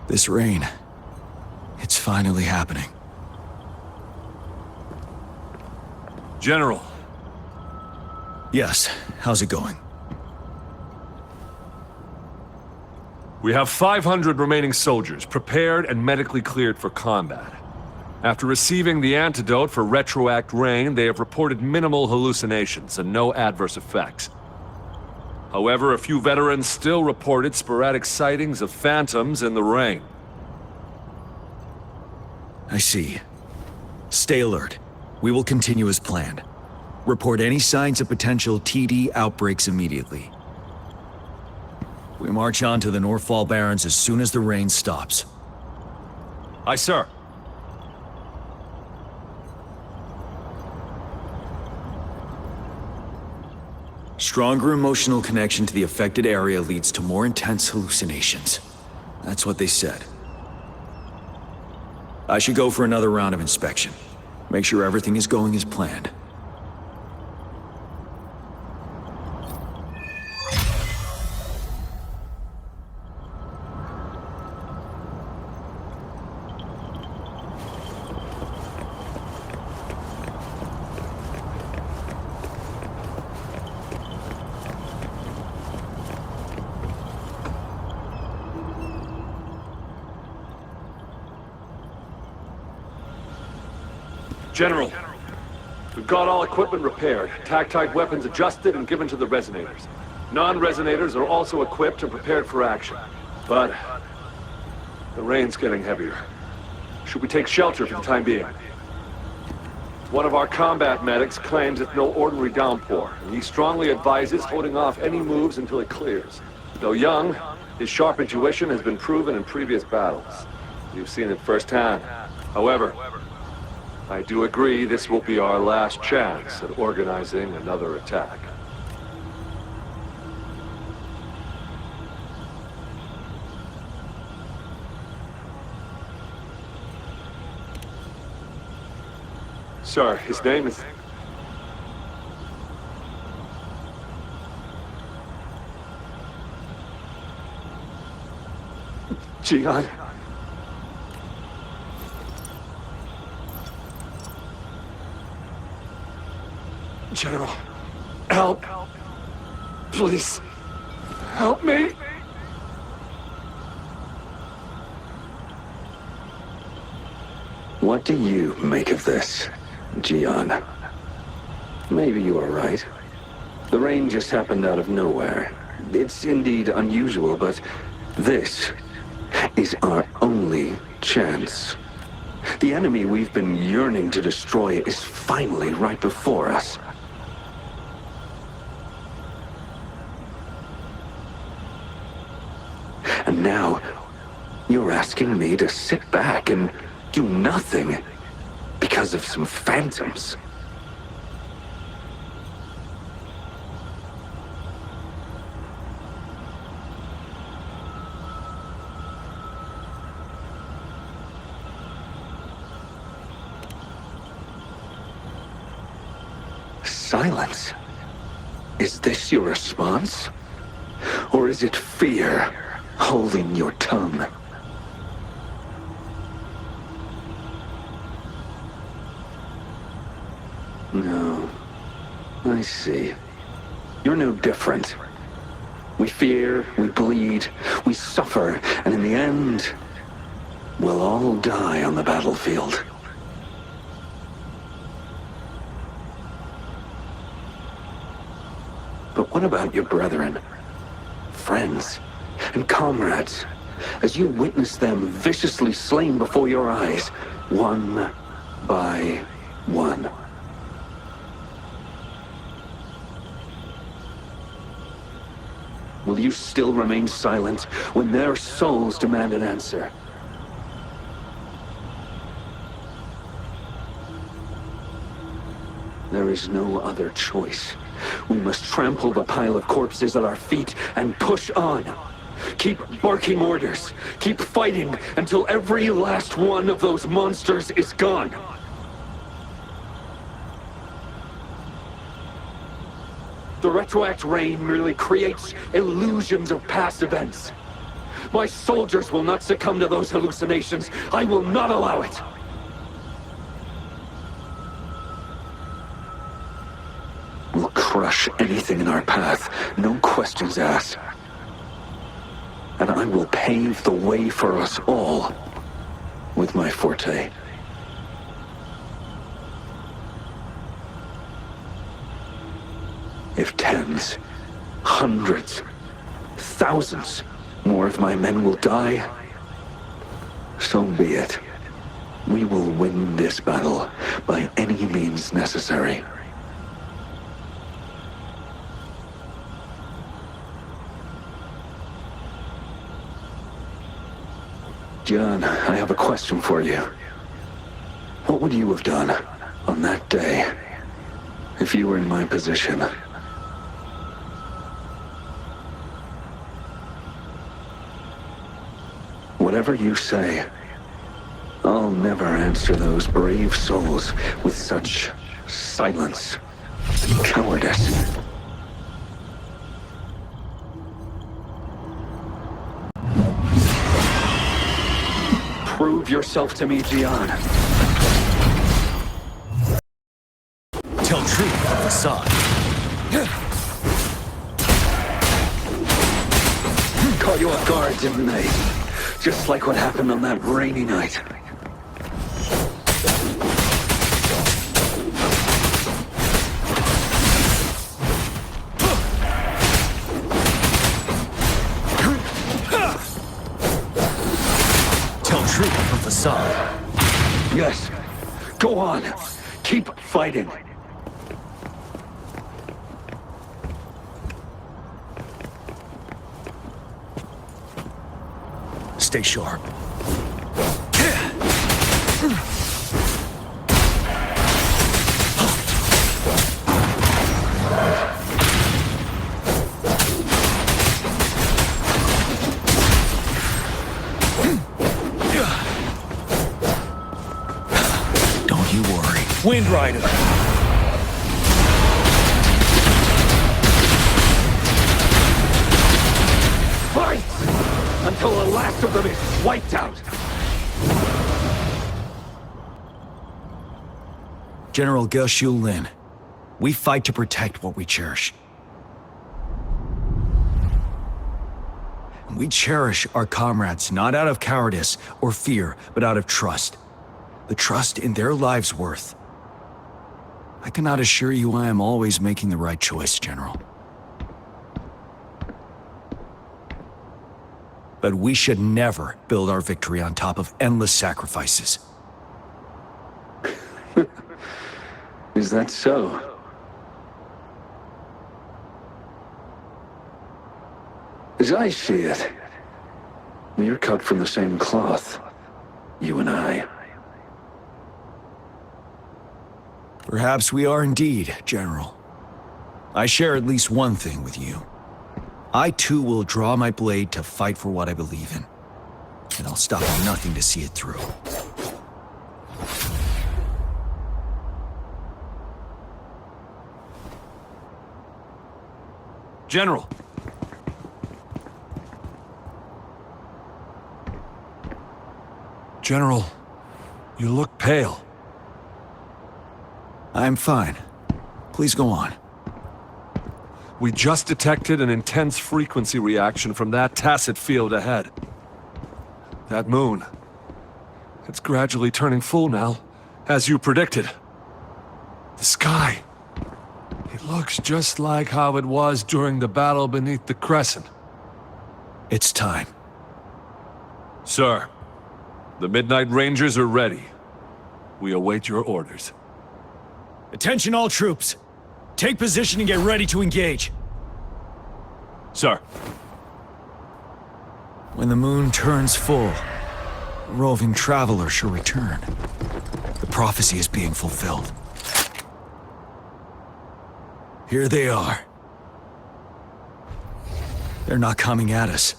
This rain, it's finally happening. General. Yes, how's it going? We have 500 remaining soldiers, prepared and medically cleared for combat. After receiving the antidote for retroact rain, they have reported minimal hallucinations and no adverse effects. However, a few veterans still reported sporadic sightings of phantoms in the rain. I see. Stay alert. We will continue as planned. Report any signs of potential TD outbreaks immediately. We march on to the Northfall Barrens as soon as the rain stops. Aye, sir. Stronger emotional connection to the affected area leads to more intense hallucinations. That's what they said. I should go for another round of inspection. Make sure everything is going as planned. General, we've got all equipment repaired, tactite weapons adjusted and given to the resonators. Non-resonators are also equipped and prepared for action. But the rain's getting heavier. Should we take shelter for the time being? One of our combat medics claims it's no ordinary downpour, and he strongly advises holding off any moves until it clears. Though young, his sharp intuition has been proven in previous battles. You've seen it firsthand. However, I do agree this will be our last chance at organizing another attack. Sir, his name is... Jian. General, help. Please, help me. What do you make of this, Jian? Maybe you are right. The rain just happened out of nowhere. It's indeed unusual, but this is our only chance. The enemy we've been yearning to destroy is finally right before us. And now, you're asking me to sit back and do nothing because of some phantoms. Silence? Is this your response? Or is it fear holding your tongue? No. I see. You're no different. We fear, we bleed, we suffer, and in the end, we'll all die on the battlefield. But what about your brethren, friends, and comrades, as you witness them viciously slain before your eyes, one by one? Will you still remain silent when their souls demand an answer? There is no other choice. We must trample the pile of corpses at our feet and push on. Keep barking orders. Keep fighting until every last one of those monsters is gone. The retroact rain merely creates illusions of past events. My soldiers will not succumb to those hallucinations. I will not allow it. We'll crush anything in our path, no questions asked. And I will pave the way for us all with my forte. If tens, hundreds, thousands more of my men will die, so be it. We will win this battle by any means necessary. John, I have a question for you. What would you have done on that day if you were in my position? Whatever you say, I'll never answer those brave souls with such silence and cowardice. Prove yourself to me, Gian. Tell truth of facade. Caught you off guard, didn't they? Just like what happened on that rainy night. Tell truth of facade. Yes. Go on. Keep fighting. Stay sharp. Don't you worry. Wind Rider. Fight! Until the last of them is wiped out! General Ge Lin, we fight to protect what we cherish. We cherish our comrades not out of cowardice or fear, but out of trust. The trust in their lives' worth. I cannot assure you I am always making the right choice, General. But we should never build our victory on top of endless sacrifices. Is that so? As I see it, we're cut from the same cloth, you and I. Perhaps we are indeed, General. I share at least one thing with you. I too will draw my blade to fight for what I believe in. And I'll stop at nothing to see it through. General! General, you look pale. I'm fine. Please go on. We just detected an intense frequency reaction from that tacit field ahead. That moon. It's gradually turning full now, as you predicted. The sky. It looks just like how it was during the battle beneath the Crescent. It's time. Sir, the Midnight Rangers are ready. We await your orders. Attention all troops. Take position and get ready to engage. Sir. When the moon turns full, a roving traveler shall return. The prophecy is being fulfilled. Here they are. They're not coming at us.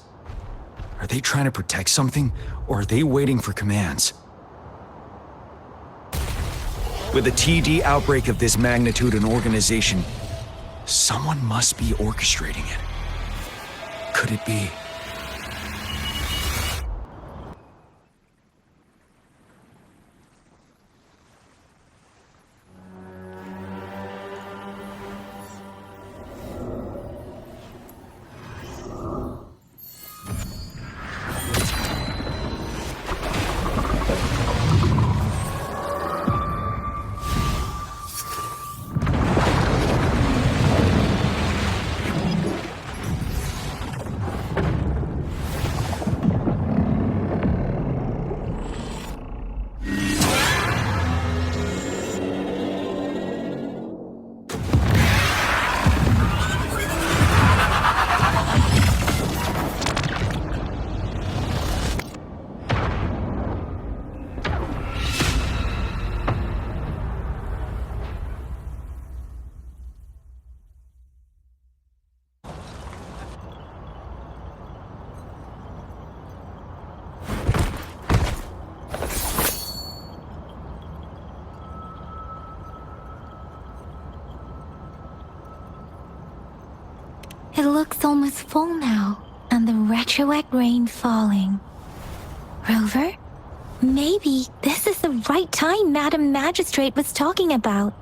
Are they trying to protect something, or are they waiting for commands? With a TD outbreak of this magnitude and organization, someone must be orchestrating it. Could it be? It looks almost full now, and the retroact rain falling. Rover? Maybe this is the right time Madam Magistrate was talking about.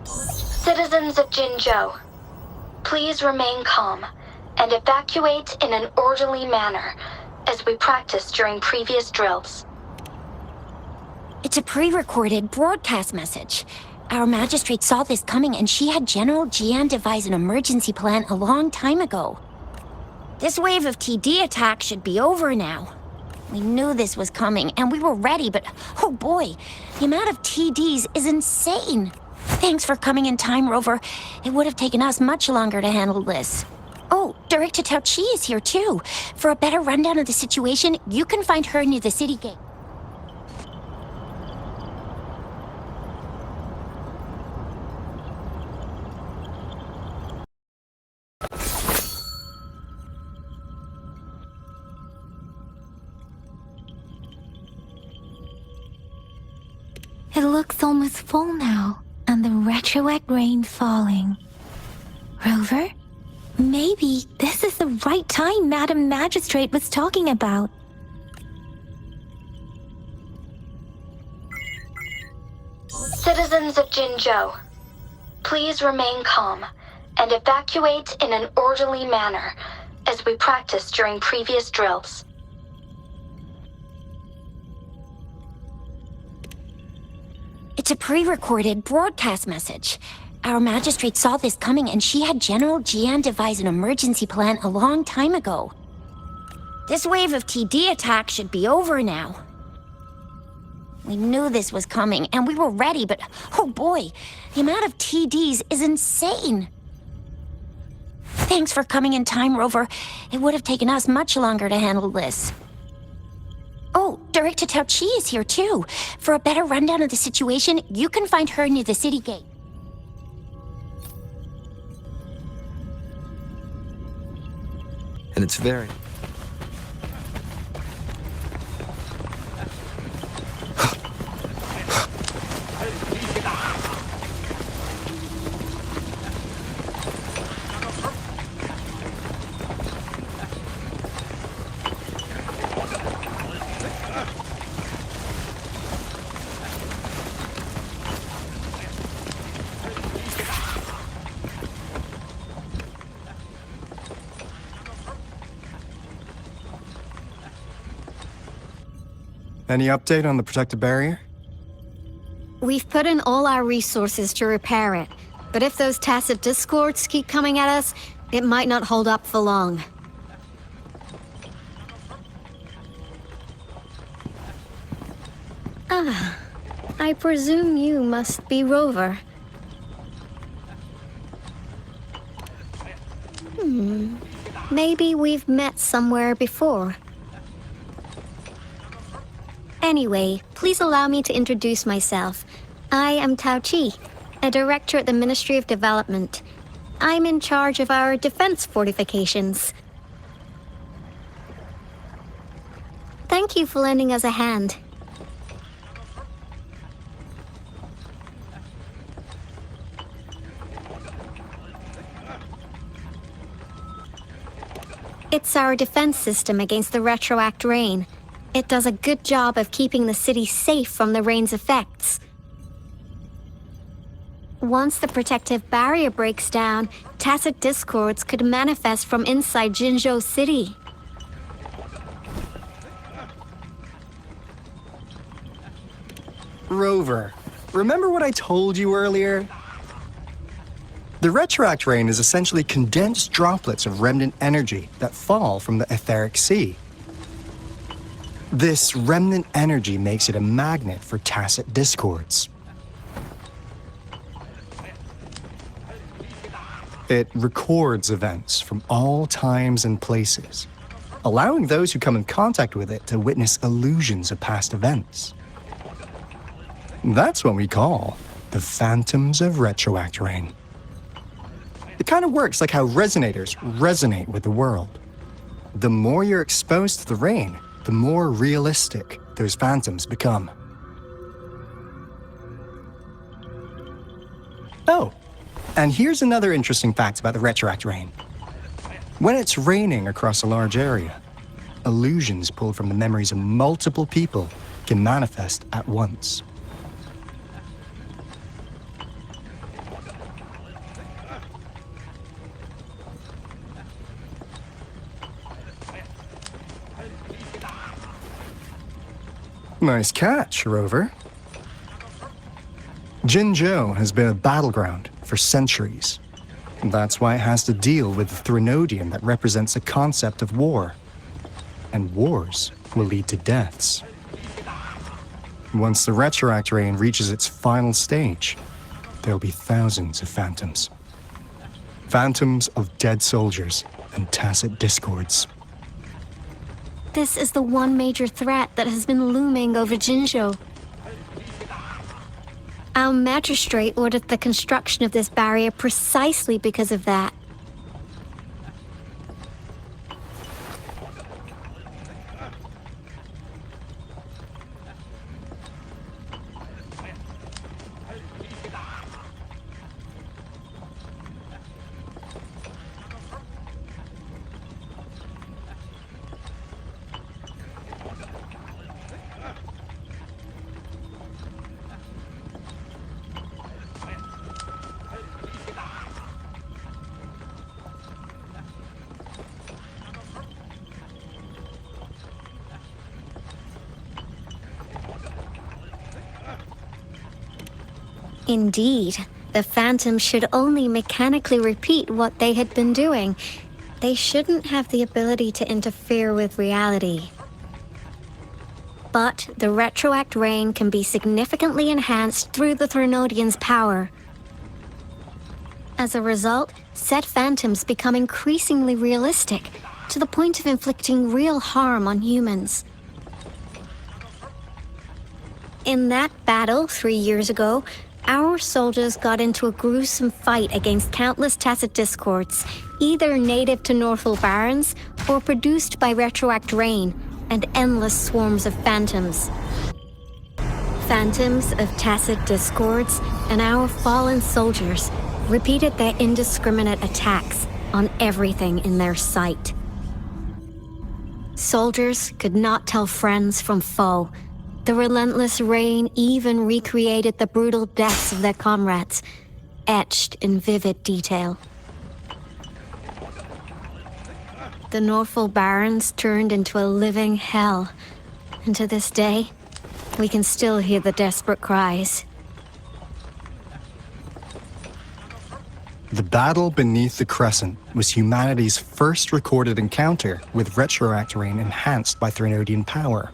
Citizens of Jinzhou, please remain calm and evacuate in an orderly manner, as we practiced during previous drills. It's a pre-recorded broadcast message. Our magistrate saw this coming and she had General Jian devise an emergency plan a long time ago. This wave of TD attacks should be over now. We knew this was coming and we were ready, but oh boy, the amount of TDs is insane. Thanks for coming in time, Rover. It would have taken us much longer to handle this. Oh, Director Tao Chi is here too. For a better rundown of the situation, you can find her near the city gate. It looks almost full now, and the retroact rain falling. Rover? Maybe this is the right time Madam Magistrate was talking about. Citizens of Jinzhou, please remain calm and evacuate in an orderly manner, as we practiced during previous drills. It's a pre-recorded broadcast message. Our magistrate saw this coming and she had General Jian devise an emergency plan a long time ago. This wave of TD attacks should be over now. We knew this was coming and we were ready, but oh boy, the amount of TDs is insane. Thanks for coming in time, Rover. It would have taken us much longer to handle this. Oh, Director Tao Chi is here too. For a better rundown of the situation, you can find her near the city gate. And it's very... Any update on the protective barrier? We've put in all our resources to repair it, but if those tacit discords keep coming at us, it might not hold up for long. Ah, I presume you must be Rover. Maybe we've met somewhere before. Anyway, please allow me to introduce myself. I am Tao Chi, a director at the Ministry of Development. I'm in charge of our defense fortifications. Thank you for lending us a hand. It's our defense system against the retroact rain. It does a good job of keeping the city safe from the rain's effects. Once the protective barrier breaks down, tacit discords could manifest from inside Jinzhou City. Rover, remember what I told you earlier? The retroact rain is essentially condensed droplets of remnant energy that fall from the etheric sea. This remnant energy makes it a magnet for tacit discords. It records events from all times and places, allowing those who come in contact with it to witness illusions of past events. That's what we call the phantoms of retroact rain. It kind of works like how resonators resonate with the world. The more you're exposed to the rain, the more realistic those phantoms become. Oh, and here's another interesting fact about the retroact rain. When it's raining across a large area, illusions pulled from the memories of multiple people can manifest at once. Nice catch, Rover. Jinzhou has been a battleground for centuries. That's why it has to deal with the Threnodian that represents the concept of war. And wars will lead to deaths. Once the retroact rain reaches its final stage, there'll be thousands of phantoms. Phantoms of dead soldiers and tacit discords. This is the one major threat that has been looming over Jinzhou. Our magistrate ordered the construction of this barrier precisely because of that. Indeed, the phantoms should only mechanically repeat what they had been doing. They shouldn't have the ability to interfere with reality. But the retroact rain can be significantly enhanced through the Threnodian's power. As a result, said phantoms become increasingly realistic, to the point of inflicting real harm on humans. In that battle 3 years ago, our soldiers got into a gruesome fight against countless tacit discords, either native to Northall Barrens or produced by retroact rain and endless swarms of phantoms. Phantoms of tacit discords and our fallen soldiers repeated their indiscriminate attacks on everything in their sight. Soldiers could not tell friends from foe. The relentless rain even recreated the brutal deaths of their comrades, etched in vivid detail. The Northall Barrens turned into a living hell, and to this day, we can still hear the desperate cries. The battle beneath the Crescent was humanity's first recorded encounter with retroact rain enhanced by Threnodian power.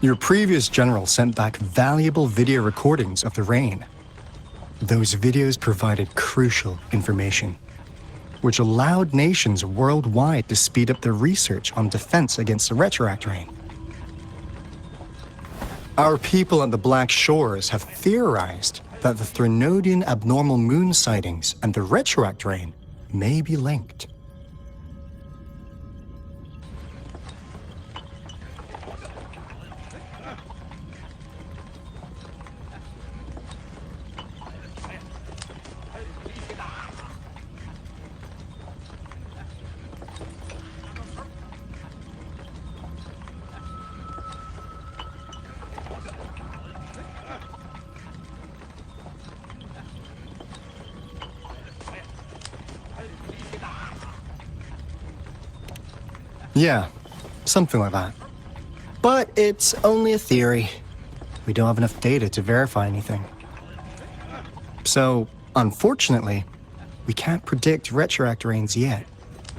Your previous general sent back valuable video recordings of the rain. Those videos provided crucial information, which allowed nations worldwide to speed up their research on defense against the retroact rain. Our people at the Black Shores have theorized that the Threnodian abnormal moon sightings and the retroact rain may be linked. Yeah, something like that. But it's only a theory. We don't have enough data to verify anything. So, unfortunately, we can't predict retroact rains yet,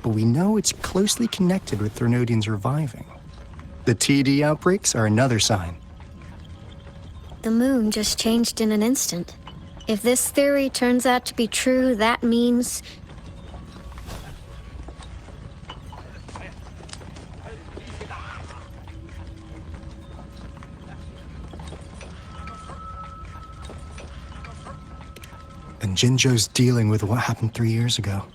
but we know it's closely connected with Threnodians reviving. The TD outbreaks are another sign. The moon just changed in an instant. If this theory turns out to be true, that means... And Jinzhou's dealing with what happened 3 years ago.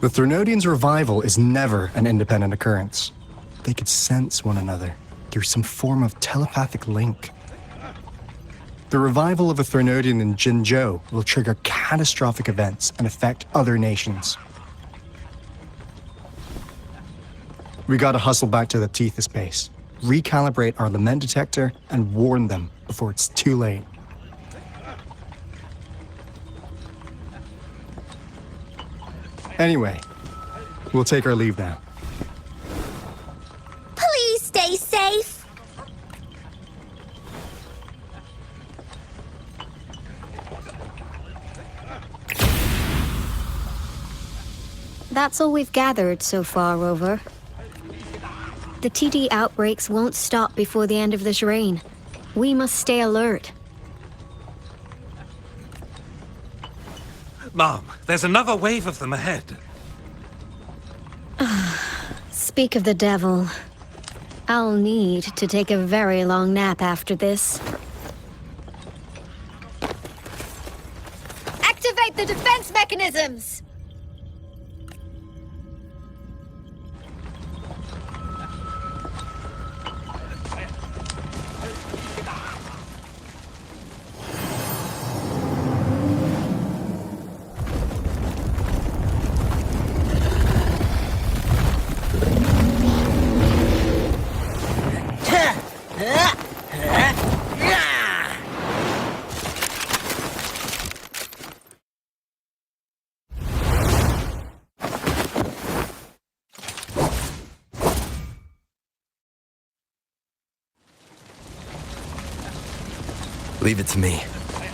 The Threnodians' revival is never an independent occurrence. They could sense one another through some form of telepathic link. The revival of a Threnodian in Jinzhou will trigger catastrophic events and affect other nations. We gotta hustle back to the Tethys base, recalibrate our lament detector, and warn them before it's too late. Anyway, we'll take our leave now. Please stay safe. That's all we've gathered so far, Rover. The TD outbreaks won't stop before the end of this reign. We must stay alert. Mom, there's another wave of them ahead. Speak of the devil. I'll need to take a very long nap after this. Activate the defense mechanisms! Leave it to me.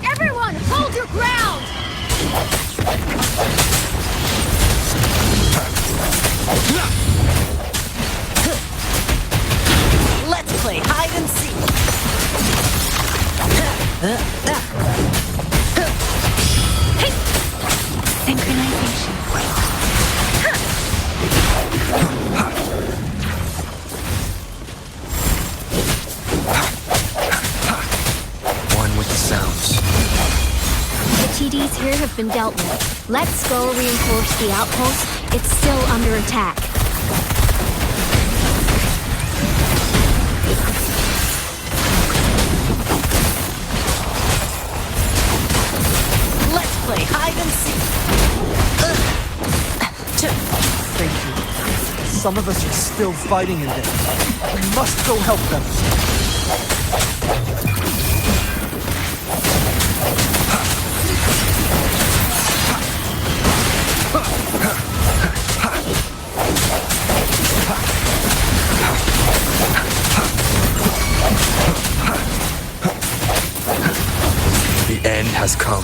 Everyone, hold your ground! Let's play hide and seek. Synchronization. One with the sounds. The TDs here have been dealt with. Let's go reinforce the outpost. It's still under attack. Let's play hide and seek. Thank you. Some of us are still fighting in there. We must go help them. The end has come.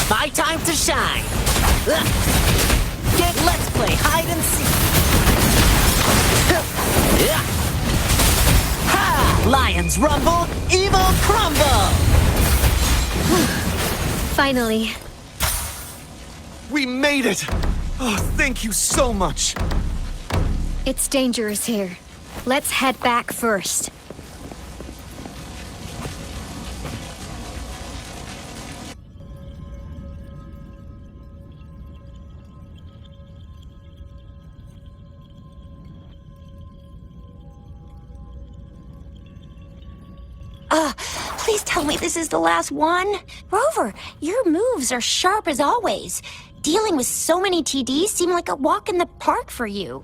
My time to shine. Let's play hide and seek. Ha! Lions rumble, evil crumble. Finally. We made it! Oh, thank you so much! It's dangerous here. Let's head back first. Please tell me this is the last one. Rover, your moves are sharp as always. Dealing with so many TDs seemed like a walk in the park for you.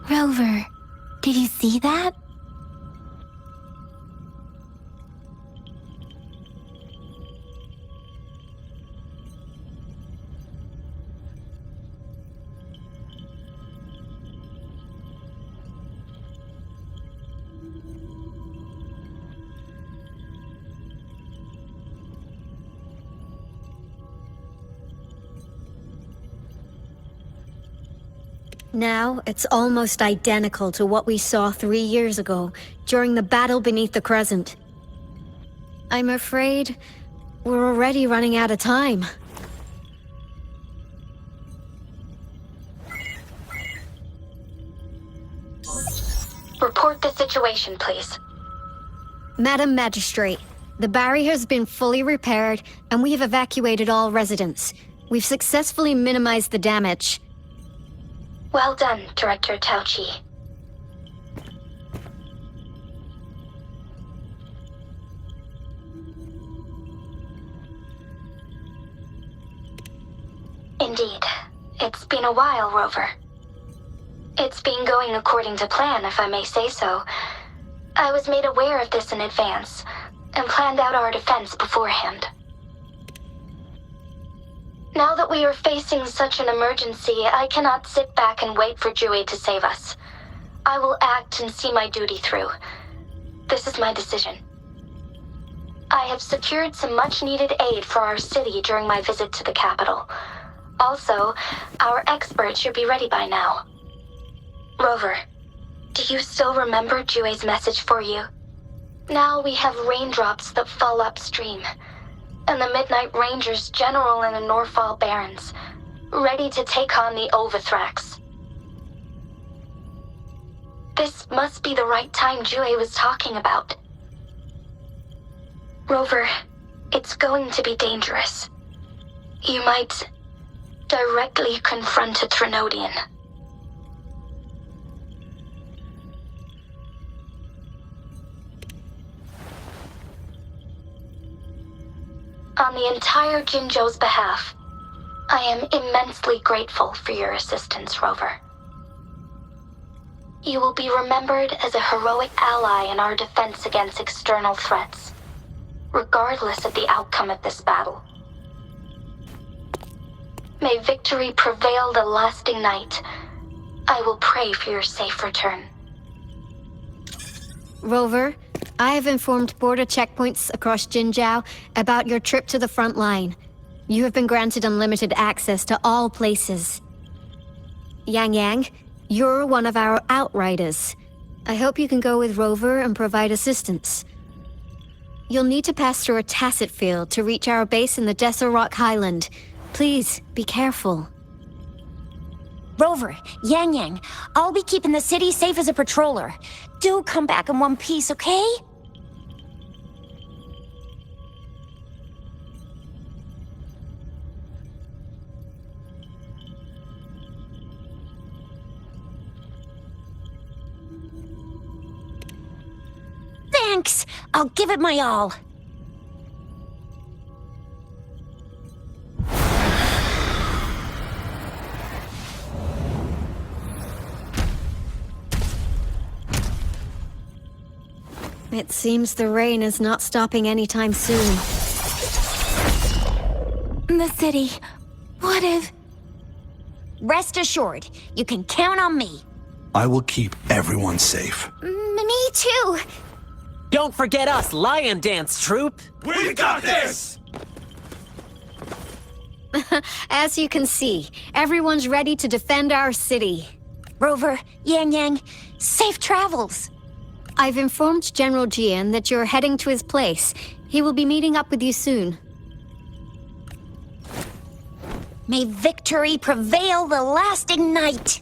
Rover, did you see that? Now, it's almost identical to what we saw 3 years ago, during the battle beneath the Crescent. I'm afraid we're already running out of time. Report the situation, please. Madam Magistrate, the barrier has been fully repaired, and we have evacuated all residents. We've successfully minimized the damage. Well done, Director Tauchi. Indeed. It's been a while, Rover. It's been going according to plan, if I may say so. I was made aware of this in advance, and planned out our defense beforehand. Now that we are facing such an emergency, I cannot sit back and wait for Jui to save us. I will act and see my duty through. This is my decision. I have secured some much-needed aid for our city during my visit to the capital. Also, our experts should be ready by now. Rover, do you still remember Jue's message for you? Now we have raindrops that fall upstream, and the Midnight Rangers general in the Norfall Barrens, ready to take on the Overthrax. This must be the right time Jue was talking about. Rover, it's going to be dangerous. You might directly confront a Trinodian. On the entire Jinzhou's behalf, I am immensely grateful for your assistance, Rover. You will be remembered as a heroic ally in our defense against external threats, regardless of the outcome of this battle. May victory prevail the lasting night. I will pray for your safe return. Rover, I have informed border checkpoints across Jinzhou about your trip to the front line. You have been granted unlimited access to all places. Yang Yang, you're one of our outriders. I hope you can go with Rover and provide assistance. You'll need to pass through a tacit field to reach our base in the Desert Rock Highland. Please, be careful. Rover, Yang Yang, I'll be keeping the city safe as a patroller. Do come back in one piece, okay? Thanks! I'll give it my all. It seems the rain is not stopping anytime soon. The city. What if... Rest assured, you can count on me. I will keep everyone safe. Me too. Don't forget us, Lion Dance Troop! We got this! As you can see, everyone's ready to defend our city. Rover, Yang Yang, safe travels. I've informed General Jian that you're heading to his place. He will be meeting up with you soon. May victory prevail the lasting night.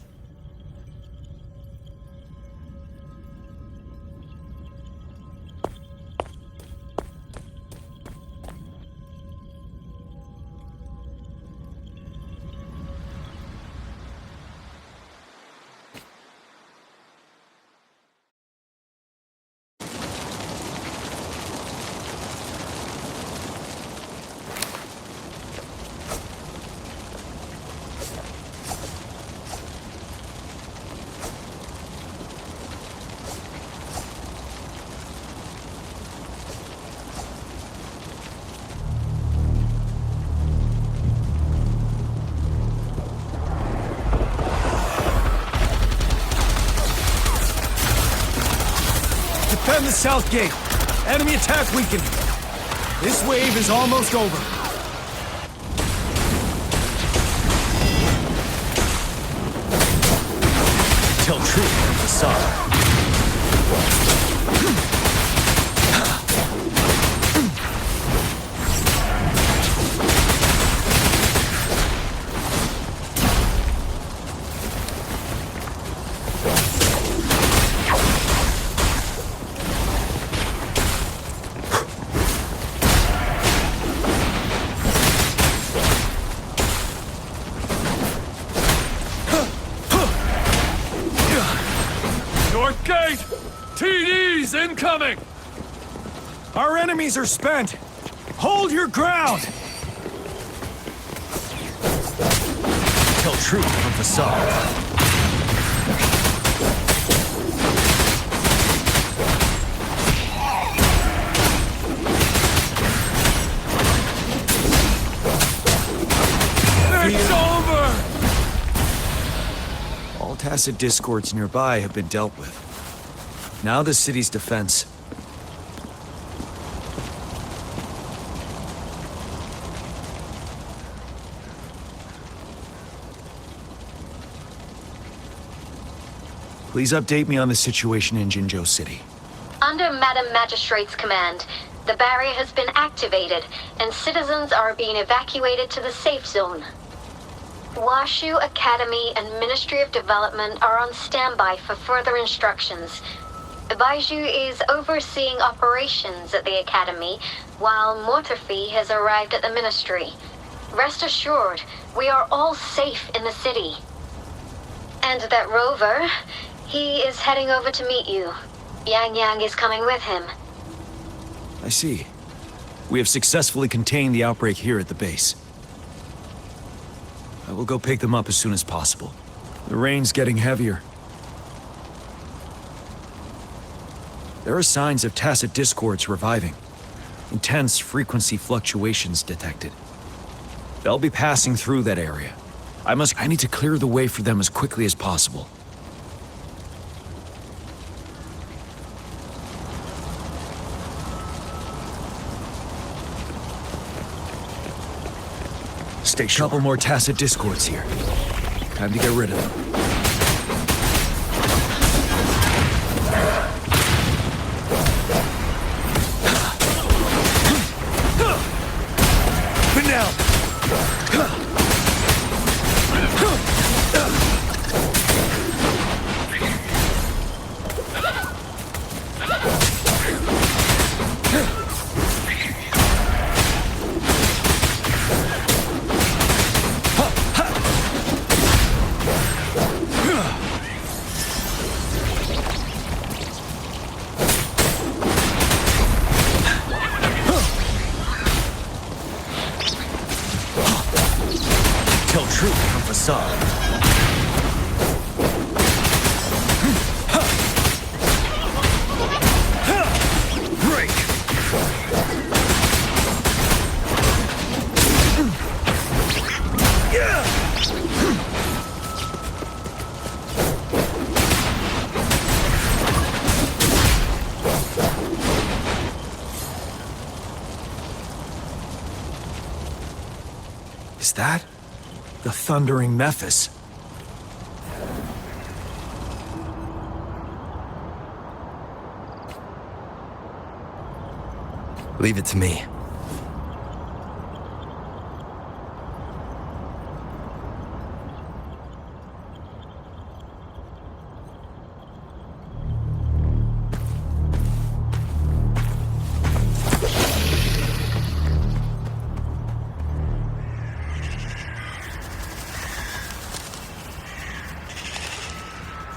Defend the south gate. Enemy attack weakening. This wave is almost over. Tell truth from the facade. right! TD's incoming! Our enemies are spent! Hold your ground! Tell truth from facade. It's over! All tacit discords nearby have been dealt with. Now the city's defense. Please update me on the situation in Jinzhou City. Under Madam Magistrate's command, the barrier has been activated, and citizens are being evacuated to the safe zone. Washu Academy and Ministry of Development are on standby for further instructions. Baiju is overseeing operations at the Academy, while Mortarfi has arrived at the Ministry. Rest assured, we are all safe in the city. And that Rover, he is heading over to meet you. Yang Yang is coming with him. I see. We have successfully contained the outbreak here at the base. I will go pick them up as soon as possible. The rain's getting heavier. There are signs of tacit discords reviving. Intense frequency fluctuations detected. They'll be passing through that area. I need to clear the way for them as quickly as possible. Stay sure. Couple more tacit discords here. Time to get rid of them. But now. Tell truth from facade. Break! Is that the thundering Mephis? Leave it to me.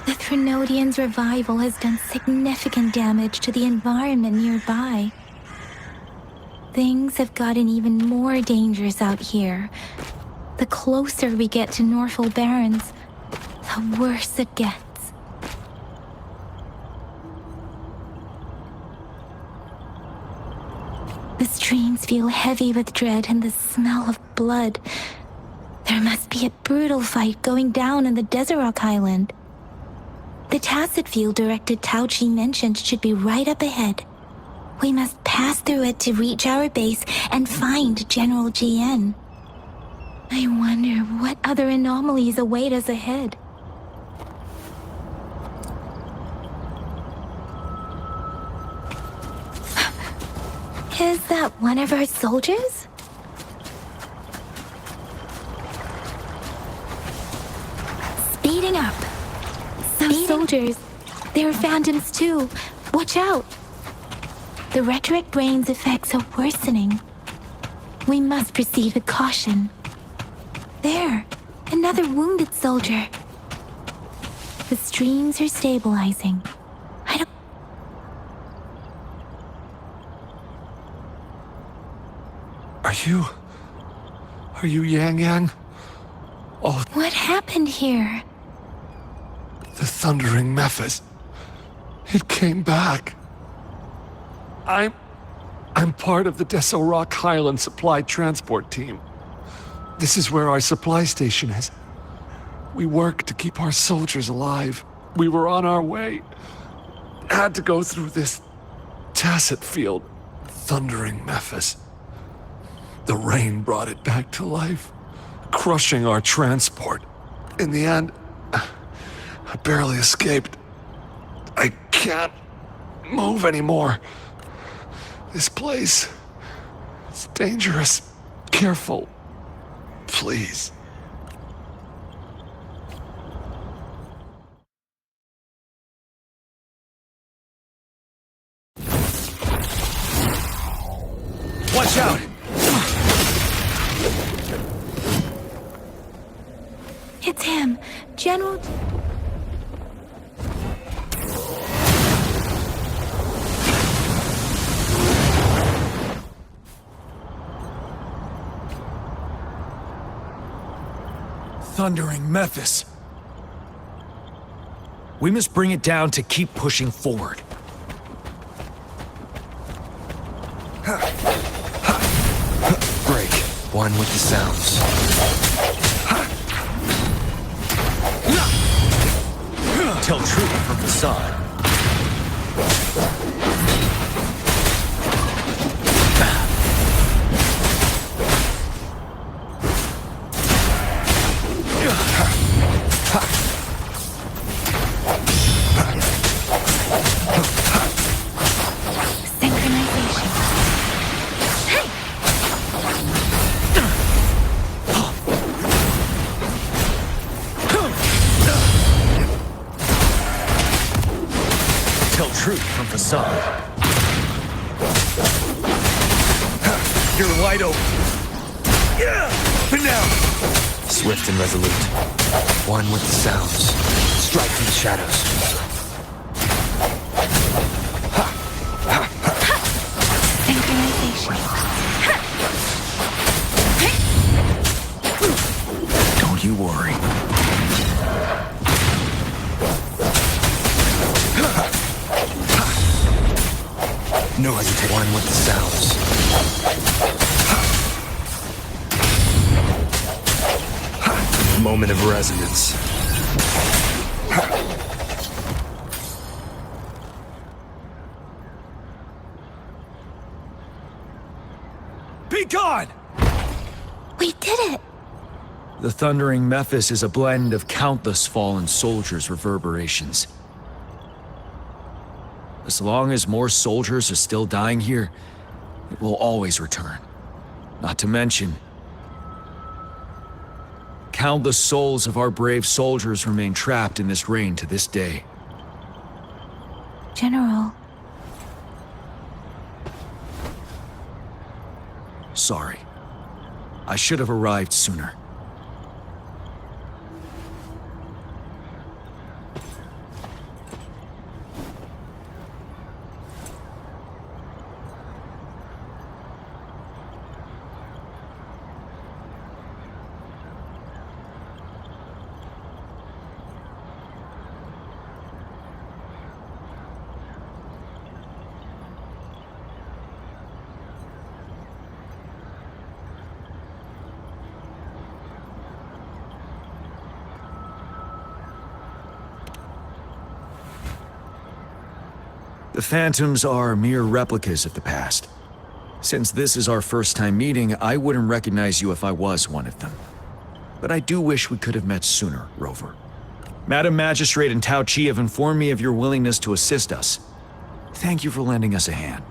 The Trinodian's revival has done significant damage to the environment nearby. Things have gotten even more dangerous out here. The closer we get to Northel Barrens, the worse it gets. The streams feel heavy with dread and the smell of blood. There must be a brutal fight going down in the Desert Island. The tacit field directed Tao Chi mentioned should be right up ahead. We must pass through it to reach our base and find General GN. I wonder what other anomalies await us ahead. Is that one of our soldiers? Speeding up. Those soldiers. They're phantoms too. Watch out. The rhetoric brain's effects are worsening. We must proceed with caution. There, another wounded soldier. The streams are stabilizing. Are you Yang Yang? Oh, What happened here? the thundering Mephis. It came back. I'm part of the Deso Rock Highland Supply Transport Team. This is where our supply station is. We work to keep our soldiers alive. We were on our way. Had to go through this tacit field. Thundering Mephis. The rain brought it back to life, crushing our transport. In the end, I barely escaped. I can't move anymore. This place, it's dangerous. Careful. Please. Watch out! It's him, General. Thundering Mephis. We must bring it down to keep pushing forward. Break. One with the sounds. Tell truth from facade. Tell truth from facade. You're wide open. Now. Swift and resolute. One with the sounds. Strike from the shadows. Synchronization. Don't you worry. No hesitation. One with the sounds. Moment of resonance. Be gone! We did it! The thundering Mephis is a blend of countless fallen soldiers' reverberations. As long as more soldiers are still dying here, it will always return. Not to mention, countless souls of our brave soldiers remain trapped in this rain to this day. General. Sorry. I should have arrived sooner. The Phantoms are mere replicas of the past. Since this is our first time meeting, I wouldn't recognize you if I was one of them. But I do wish we could have met sooner, Rover. Madam Magistrate and Tao Chi have informed me of your willingness to assist us. Thank you for lending us a hand.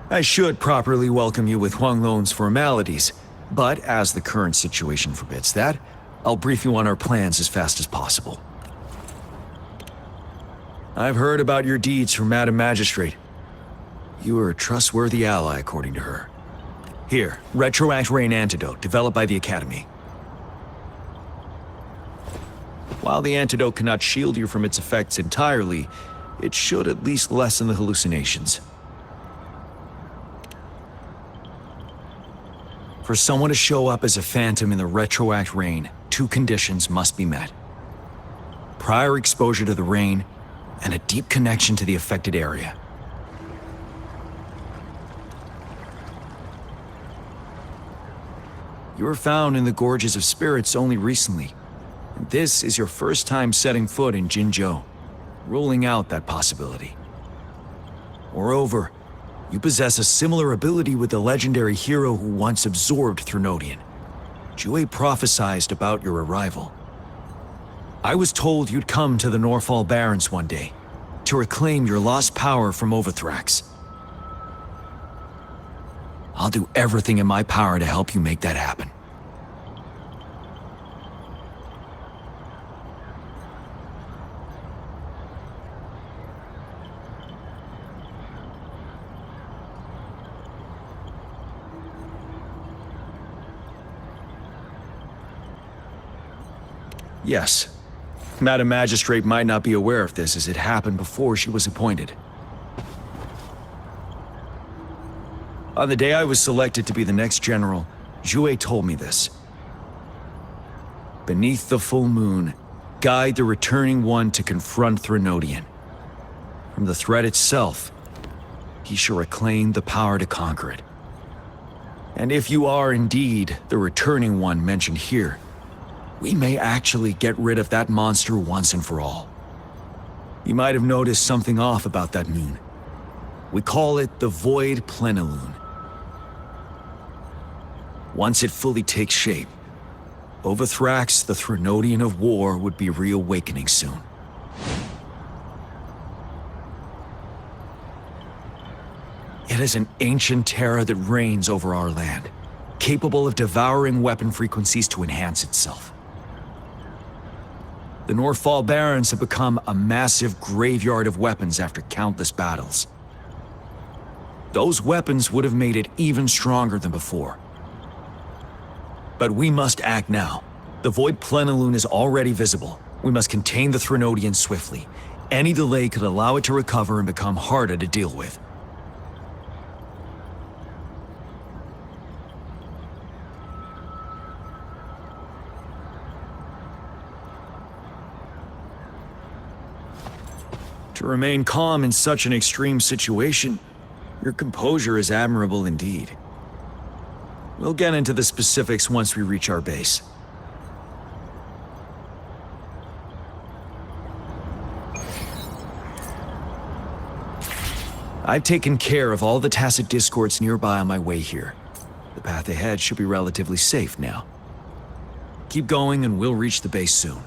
I should properly welcome you with Huang Lon's formalities, but as the current situation forbids that, I'll brief you on our plans as fast as possible. I've heard about your deeds from Madam Magistrate. You are a trustworthy ally, according to her. Here, Retroact Rain Antidote, developed by the Academy. While the antidote cannot shield you from its effects entirely, it should at least lessen the hallucinations. For someone to show up as a phantom in the retroact rain, 2 conditions must be met. Prior exposure to the rain, and a deep connection to the affected area. You were found in the Gorges of Spirits only recently, and this is your first time setting foot in Jinzhou, ruling out that possibility. Moreover, you possess a similar ability with the legendary hero who once absorbed Threnodian. Jue prophesized about your arrival. I was told you'd come to the Norfall Barrens one day, to reclaim your lost power from Overthrax. I'll do everything in my power to help you make that happen. Yes. Madam Magistrate might not be aware of this as it happened before she was appointed. On the day I was selected to be the next general, Jue told me this. Beneath the full moon, guide the returning one to confront Threnodian. From the threat itself, he shall reclaim the power to conquer it. And if you are indeed the returning one mentioned here, we may actually get rid of that monster once and for all. You might have noticed something off about that moon. We call it the Void Plenilune. Once it fully takes shape, Overthrax, the Threnodian of War, would be reawakening soon. It is an ancient terror that reigns over our land, capable of devouring weapon frequencies to enhance itself. The Norfall Barrens have become a massive graveyard of weapons after countless battles. Those weapons would have made it even stronger than before. But we must act now. The Void Plenilune is already visible. We must contain the Threnodian swiftly. Any delay could allow it to recover and become harder to deal with. To remain calm in such an extreme situation, your composure is admirable indeed. We'll get into the specifics once we reach our base. I've taken care of all the tacit discords nearby on my way here. The path ahead should be relatively safe now. Keep going and we'll reach the base soon.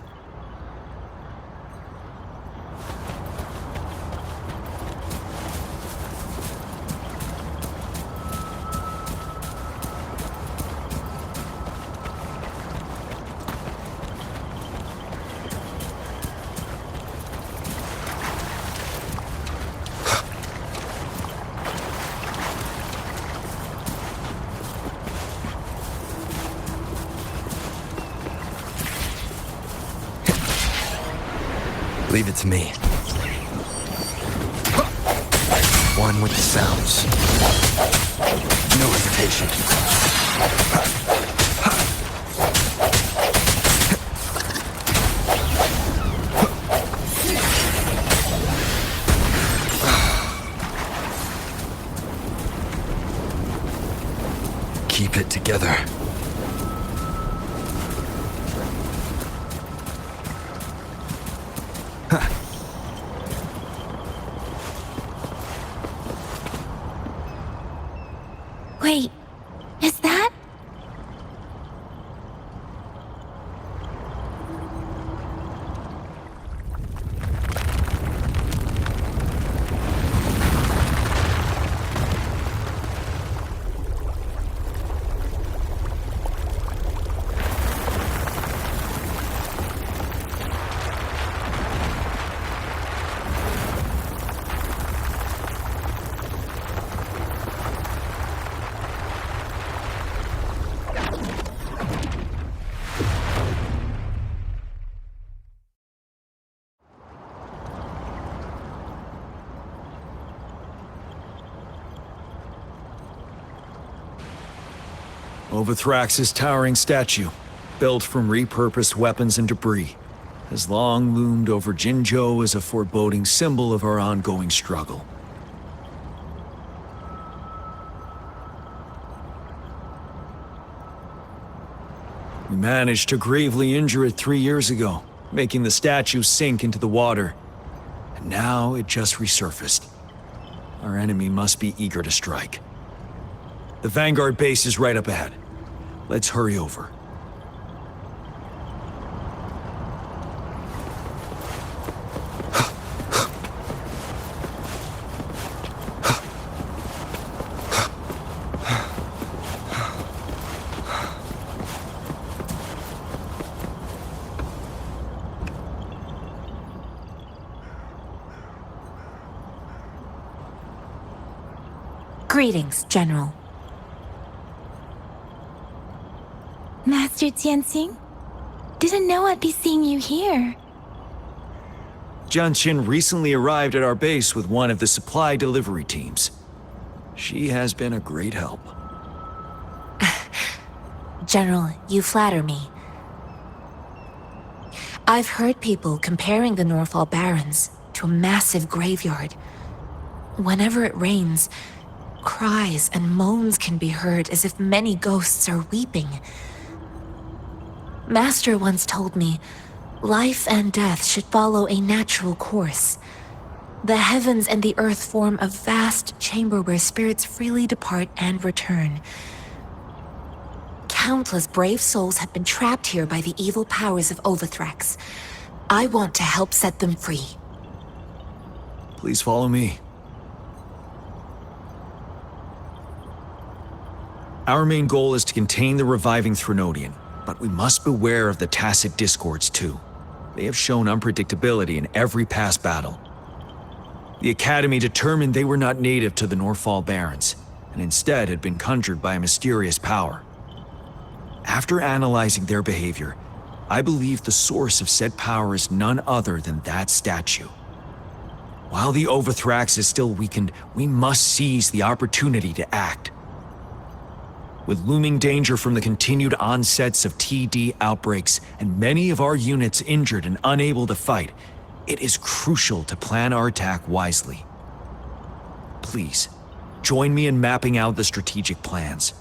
Leave it to me. One with the sounds. No hesitation. Keep it together. Wait, is that? Overthrax's towering statue, built from repurposed weapons and debris, has long loomed over Jinzhou as a foreboding symbol of our ongoing struggle. We managed to gravely injure it 3 years ago, making the statue sink into the water. And now it just resurfaced. Our enemy must be eager to strike. The Vanguard base is right up ahead. Let's hurry over. Greetings, General. Master Jianxing? Didn't know I'd be seeing you here. Jianqin recently arrived at our base with one of the supply delivery teams. She has been a great help. General, you flatter me. I've heard people comparing the Norfall Barrens to a massive graveyard. Whenever it rains, cries and moans can be heard as if many ghosts are weeping. Master once told me, life and death should follow a natural course. The heavens and the earth form a vast chamber where spirits freely depart and return. Countless brave souls have been trapped here by the evil powers of Overthrax. I want to help set them free. Please follow me. Our main goal is to contain the reviving Threnodian, but we must beware of the tacit discords too. They have shown unpredictability in every past battle. The Academy determined they were not native to the Norfall Barrens, and instead had been conjured by a mysterious power. After analyzing their behavior, I believe the source of said power is none other than that statue. While the Overthrax is still weakened, we must seize the opportunity to act. With looming danger from the continued onsets of TD outbreaks and many of our units injured and unable to fight, it is crucial to plan our attack wisely. Please, join me in mapping out the strategic plans.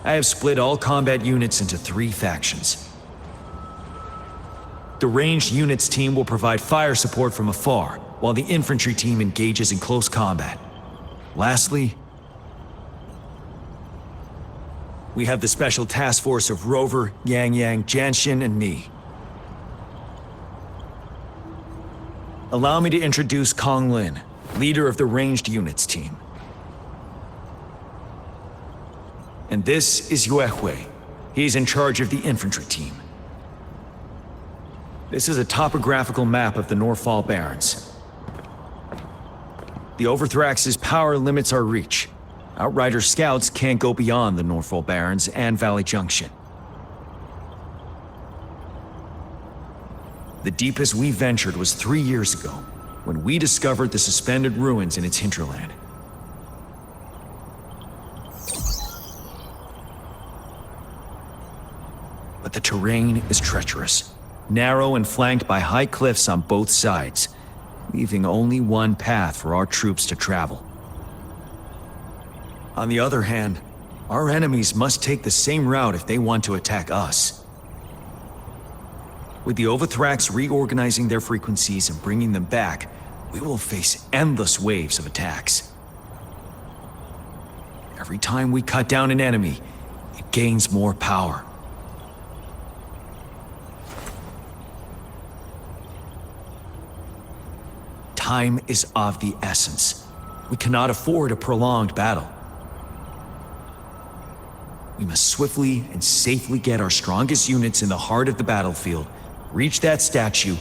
I have split all combat units into 3 factions. The ranged units team will provide fire support from afar, while the infantry team engages in close combat. Lastly, we have the special task force of Rover, Yang, Jianxin, and me. Allow me to introduce Kong Lin, leader of the ranged units team. And this is Yue Hui. He's in charge of the infantry team. This is a topographical map of the Norfall Barrens. The Overthrax's power limits our reach. Outrider scouts can't go beyond the Norfall Barrens and Valley Junction. The deepest we ventured was 3 years ago, when we discovered the suspended ruins in its hinterland. But the terrain is treacherous, narrow and flanked by high cliffs on both sides, leaving only one path for our troops to travel. On the other hand, our enemies must take the same route if they want to attack us. With the Overthrax reorganizing their frequencies and bringing them back, we will face endless waves of attacks. Every time we cut down an enemy, it gains more power. Time is of the essence. We cannot afford a prolonged battle. We must swiftly and safely get our strongest units in the heart of the battlefield, reach that statue,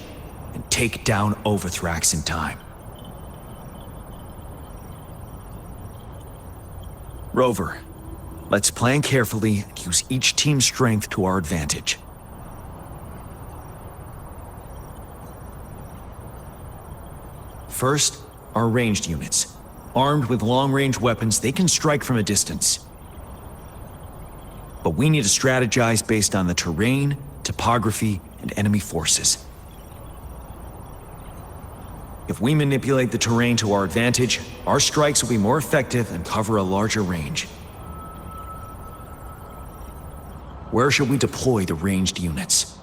and take down Overthrax in time. Rover, let's plan carefully and use each team's strength to our advantage. First, our ranged units. Armed with long-range weapons, they can strike from a distance. But we need to strategize based on the terrain, topography, and enemy forces. If we manipulate the terrain to our advantage, our strikes will be more effective and cover a larger range. Where should we deploy the ranged units?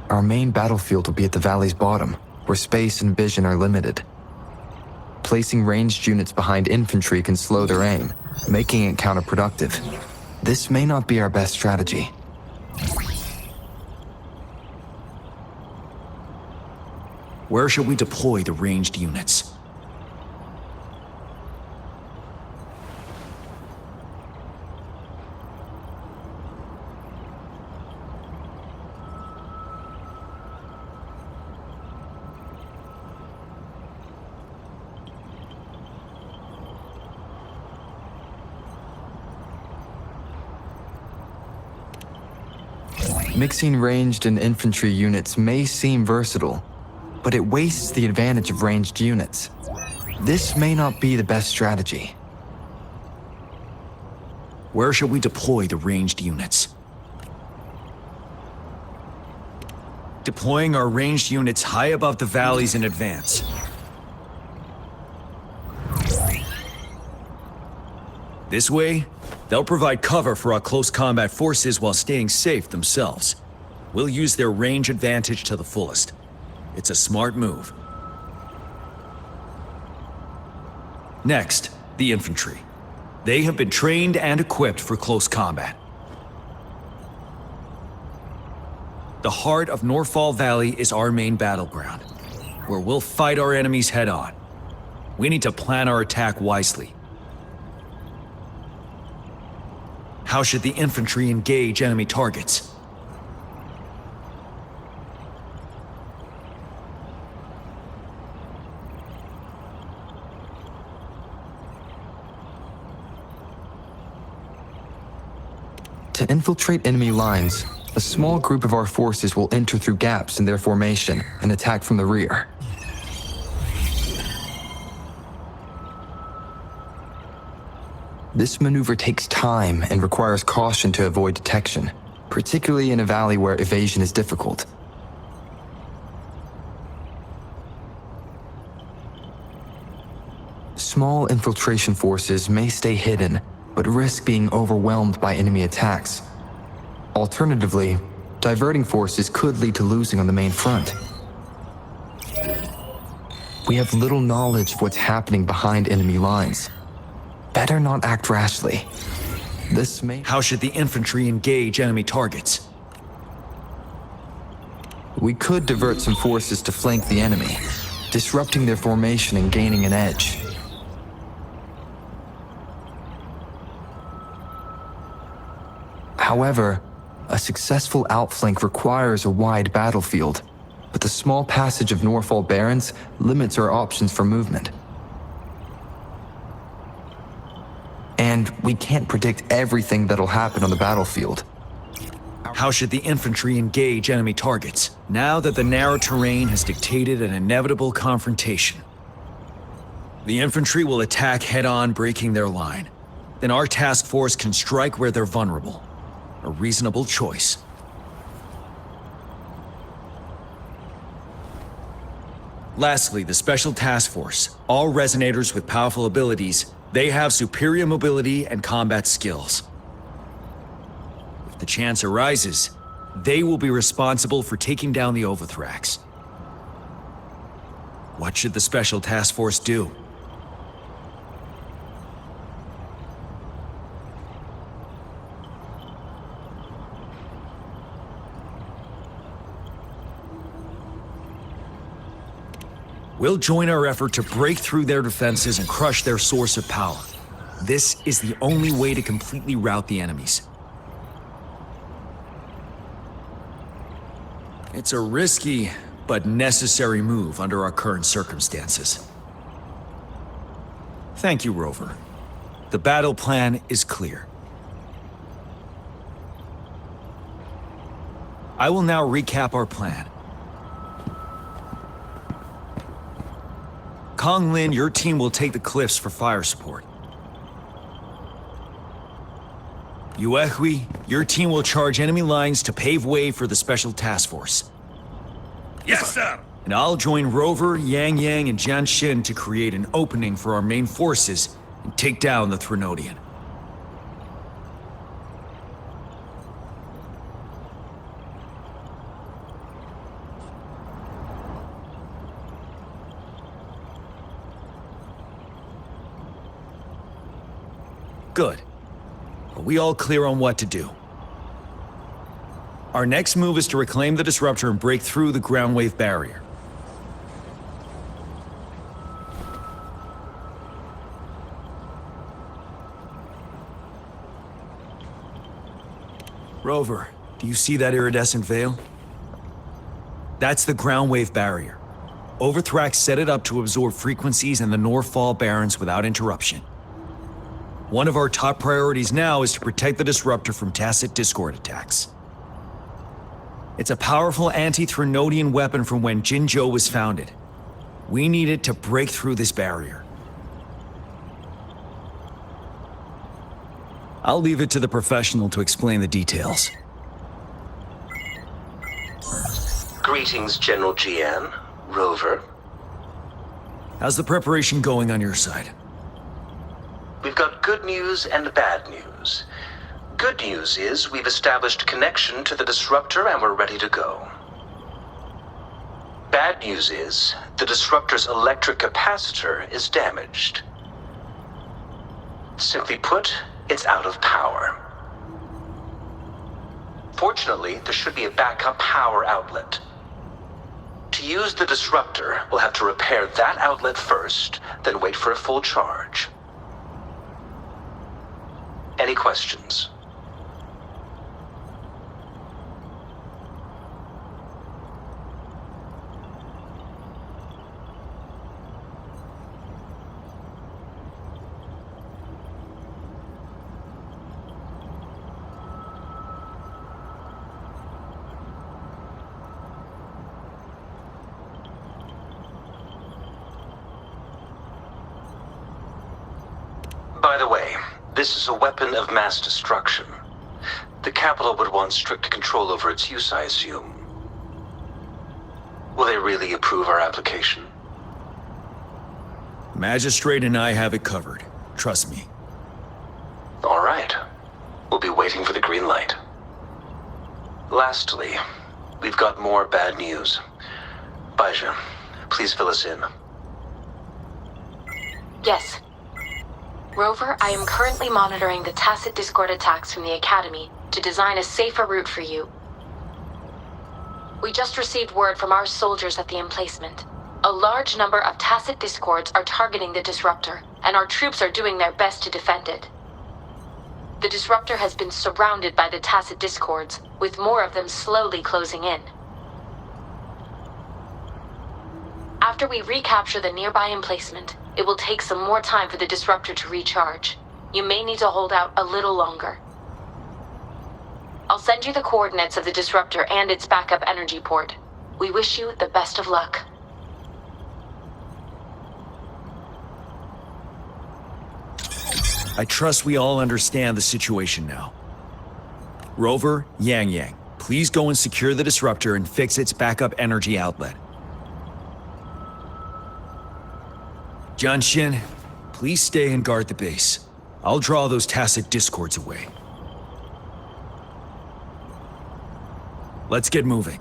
Our main battlefield will be at the valley's bottom, where space and vision are limited. Placing ranged units behind infantry can slow their aim, making it counterproductive. This may not be our best strategy. Where should we deploy the ranged units? Mixing ranged and infantry units may seem versatile, but it wastes the advantage of ranged units. This may not be the best strategy. Where should we deploy the ranged units? Deploying our ranged units high above the valleys in advance. This way, they'll provide cover for our close combat forces while staying safe themselves. We'll use their range advantage to the fullest. It's a smart move. Next, the infantry. They have been trained and equipped for close combat. The heart of Norfall Valley is our main battleground, where we'll fight our enemies head-on. We need to plan our attack wisely. How should the infantry engage enemy targets? To infiltrate enemy lines, a small group of our forces will enter through gaps in their formation and attack from the rear. This maneuver takes time and requires caution to avoid detection, particularly in a valley where evasion is difficult. Small infiltration forces may stay hidden, but risk being overwhelmed by enemy attacks. Alternatively, diverting forces could lead to losing on the main front. We have little knowledge of what's happening behind enemy lines. Better not act rashly. This may... How should the infantry engage enemy targets? We could divert some forces to flank the enemy, disrupting their formation and gaining an edge. However, a successful outflank requires a wide battlefield, but the small passage of Norfall Barrens limits our options for movement. And we can't predict everything that'll happen on the battlefield. How should the infantry engage enemy targets, now that the narrow terrain has dictated an inevitable confrontation? The infantry will attack head-on, breaking their line. Then our task force can strike where they're vulnerable. A reasonable choice. Lastly, the Special Task Force. All resonators with powerful abilities, they have superior mobility and combat skills. If the chance arises, they will be responsible for taking down the Overthrax. What should the Special Task Force do? We'll join our effort to break through their defenses and crush their source of power. This is the only way to completely rout the enemies. It's a risky but necessary move under our current circumstances. Thank you, Rover. The battle plan is clear. I will now recap our plan. Kong Lin, your team will take the cliffs for fire support. Yuehui, your team will charge enemy lines to pave way for the special task force. Yes, sir! And I'll join Rover, Yang Yang, and Jian Xin to create an opening for our main forces and take down the Threnodian. Good. Are we all clear on what to do? Our next move is to reclaim the disruptor and break through the ground wave barrier. Rover, do you see that iridescent veil? That's the ground wave barrier. Overthrax set it up to absorb frequencies in the Northfall Barrens without interruption. One of our top priorities now is to protect the disruptor from tacit discord attacks. It's a powerful anti-Threnodian weapon from when Jinzhou was founded. We need it to break through this barrier. I'll leave it to the professional to explain the details. Greetings, General Jian. Rover. How's the preparation going on your side? We've got good news and bad news. Good news is we've established connection to the disruptor and we're ready to go. Bad news is the disruptor's electric capacitor is damaged. Simply put, it's out of power. Fortunately, there should be a backup power outlet. To use the disruptor, we'll have to repair that outlet first, then wait for a full charge. Any questions? By the way, this is a weapon of mass destruction. The capital would want strict control over its use, I assume. Will they really approve our application? Magistrate and I have it covered. Trust me. All right. We'll be waiting for the green light. Lastly, we've got more bad news. Baizha, please fill us in. Yes. Rover, I am currently monitoring the tacit discord attacks from the Academy to design a safer route for you. We just received word from our soldiers at the emplacement. A large number of tacit discords are targeting the disruptor, and our troops are doing their best to defend it. The disruptor has been surrounded by the tacit discords, with more of them slowly closing in. After we recapture the nearby emplacement, it will take some more time for the disruptor to recharge. You may need to hold out a little longer. I'll send you the coordinates of the disruptor and its backup energy port. We wish you the best of luck. I trust we all understand the situation now. Rover, Yang Yang, please go and secure the disruptor and fix its backup energy outlet. Jian Xin, please stay and guard the base. I'll draw those tacit discords away. Let's get moving.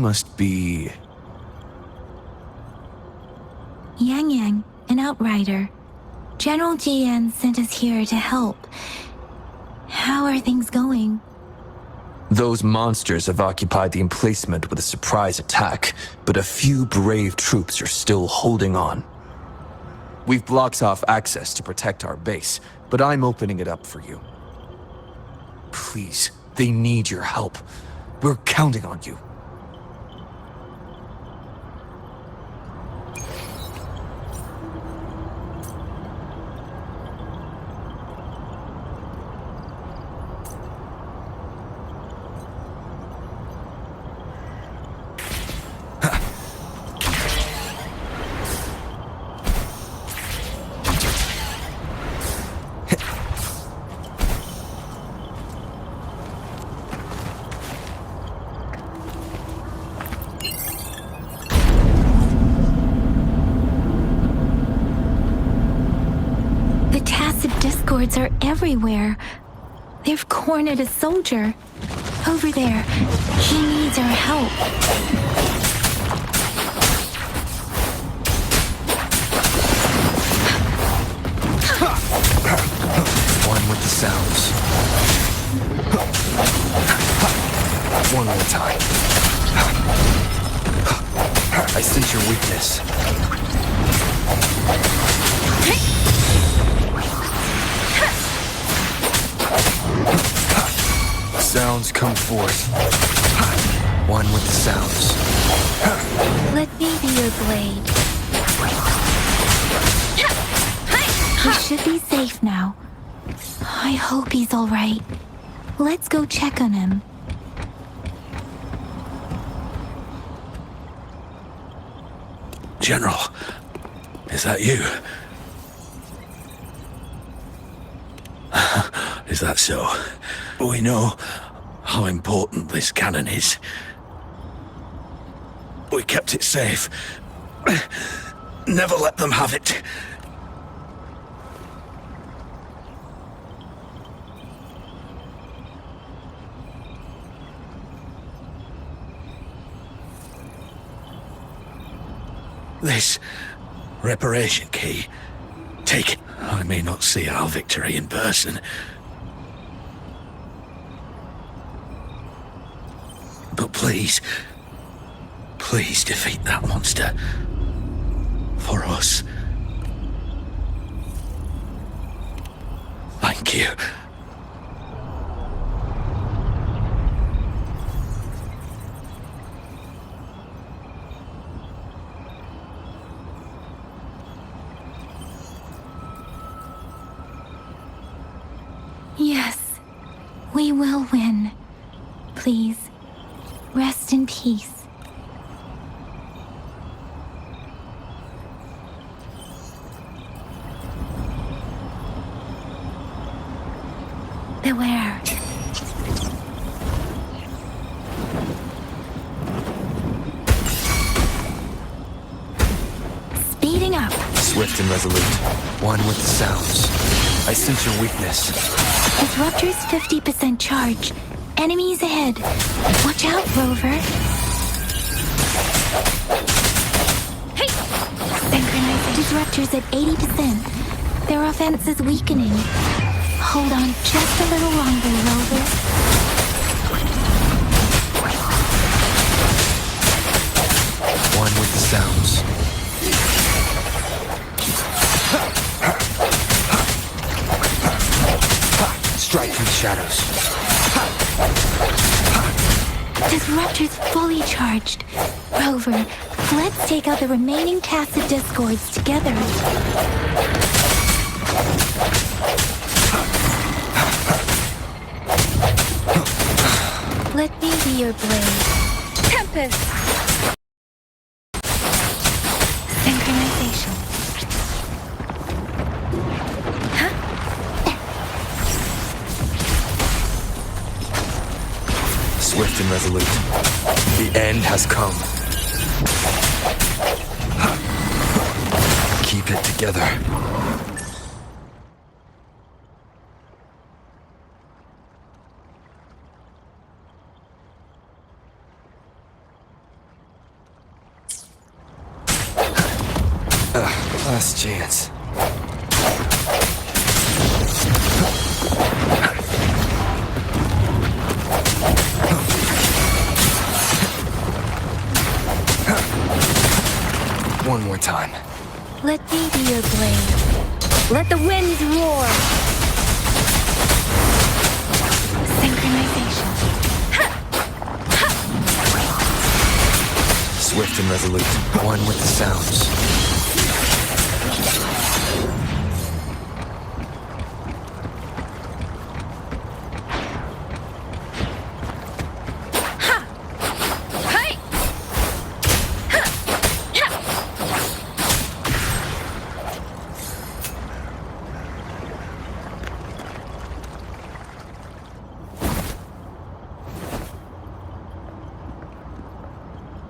must be... Yang Yang, an outrider. General Jian sent us here to help. How are things going? Those monsters have occupied the emplacement with a surprise attack, but a few brave troops are still holding on. We've blocked off access to protect our base, but I'm opening it up for you. Please, they need your help. We're counting on you. Discords are everywhere. They've cornered a soldier. Over there. He needs our help. One with the sounds. One at a time. I sense your weakness. Sounds come forth. One with the sounds. Let me be your blade. He should be safe now. I hope he's all right. Let's go check on him. General, is that you? Is that so? We know how important this cannon is. We kept it safe. Never let them have it. This reparation key. Take it. I may not see our victory in person. But please, please defeat that monster. For us. Thank you. Yes, we will win. Please, rest in peace. Beware. Speeding up. Swift and resolute. One with the sounds. I sense your weakness. Disruptor's 50% charge. Enemies ahead. Watch out, Rover. Hey! Synchronize. Disruptor's at 80%. Their offense is weakening. Hold on just a little longer, Rover. One with the sounds. Strike through the shadows. Disruptor's fully charged. Rover, let's take out the remaining tacit discords together. Let me be your blade. Tempest! Synchronization. Swift and resolute. The end has come. Keep it together. Last chance. One more time. Let me be your blade. Let the winds roar. Synchronization. Swift and resolute. One with the sounds.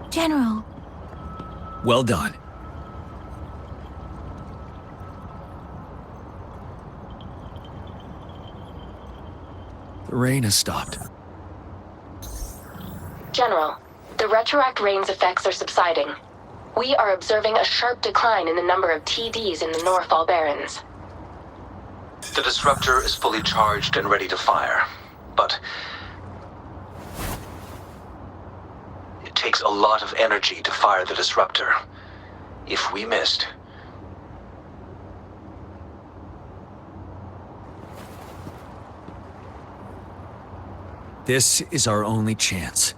General. Well done. The rain has stopped. General, the retroact rain's effects are subsiding. We are observing a sharp decline in the number of TDs in the Northall Barrens. The disruptor is fully charged and ready to fire, but it takes a lot of energy to fire the disruptor. If we missed, this is our only chance.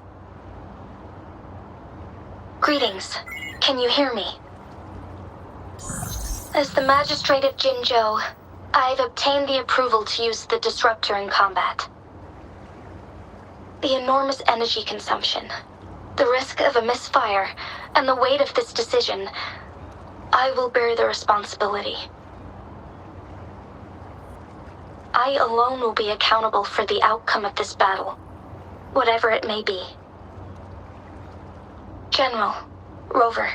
Greetings. Can you hear me? As the Magistrate of Jinzhou, I've obtained the approval to use the disruptor in combat. The enormous energy consumption, the risk of a misfire, and the weight of this decision, I will bear the responsibility. I alone will be accountable for the outcome of this battle, whatever it may be. General, Rover,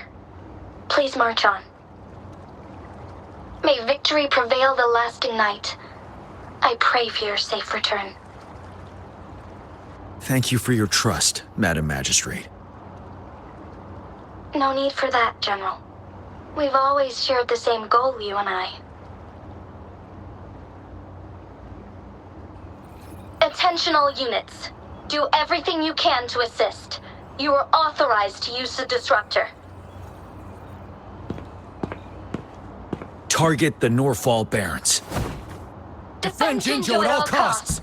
please march on. May victory prevail the lasting night. I pray for your safe return. Thank you for your trust, Madam Magistrate. No need for that, General. We've always shared the same goal, you and I. Attention all units. Do everything you can to assist. You are authorized to use the disruptor. Target the Northall Barrens. Defend Jinzhou at all costs.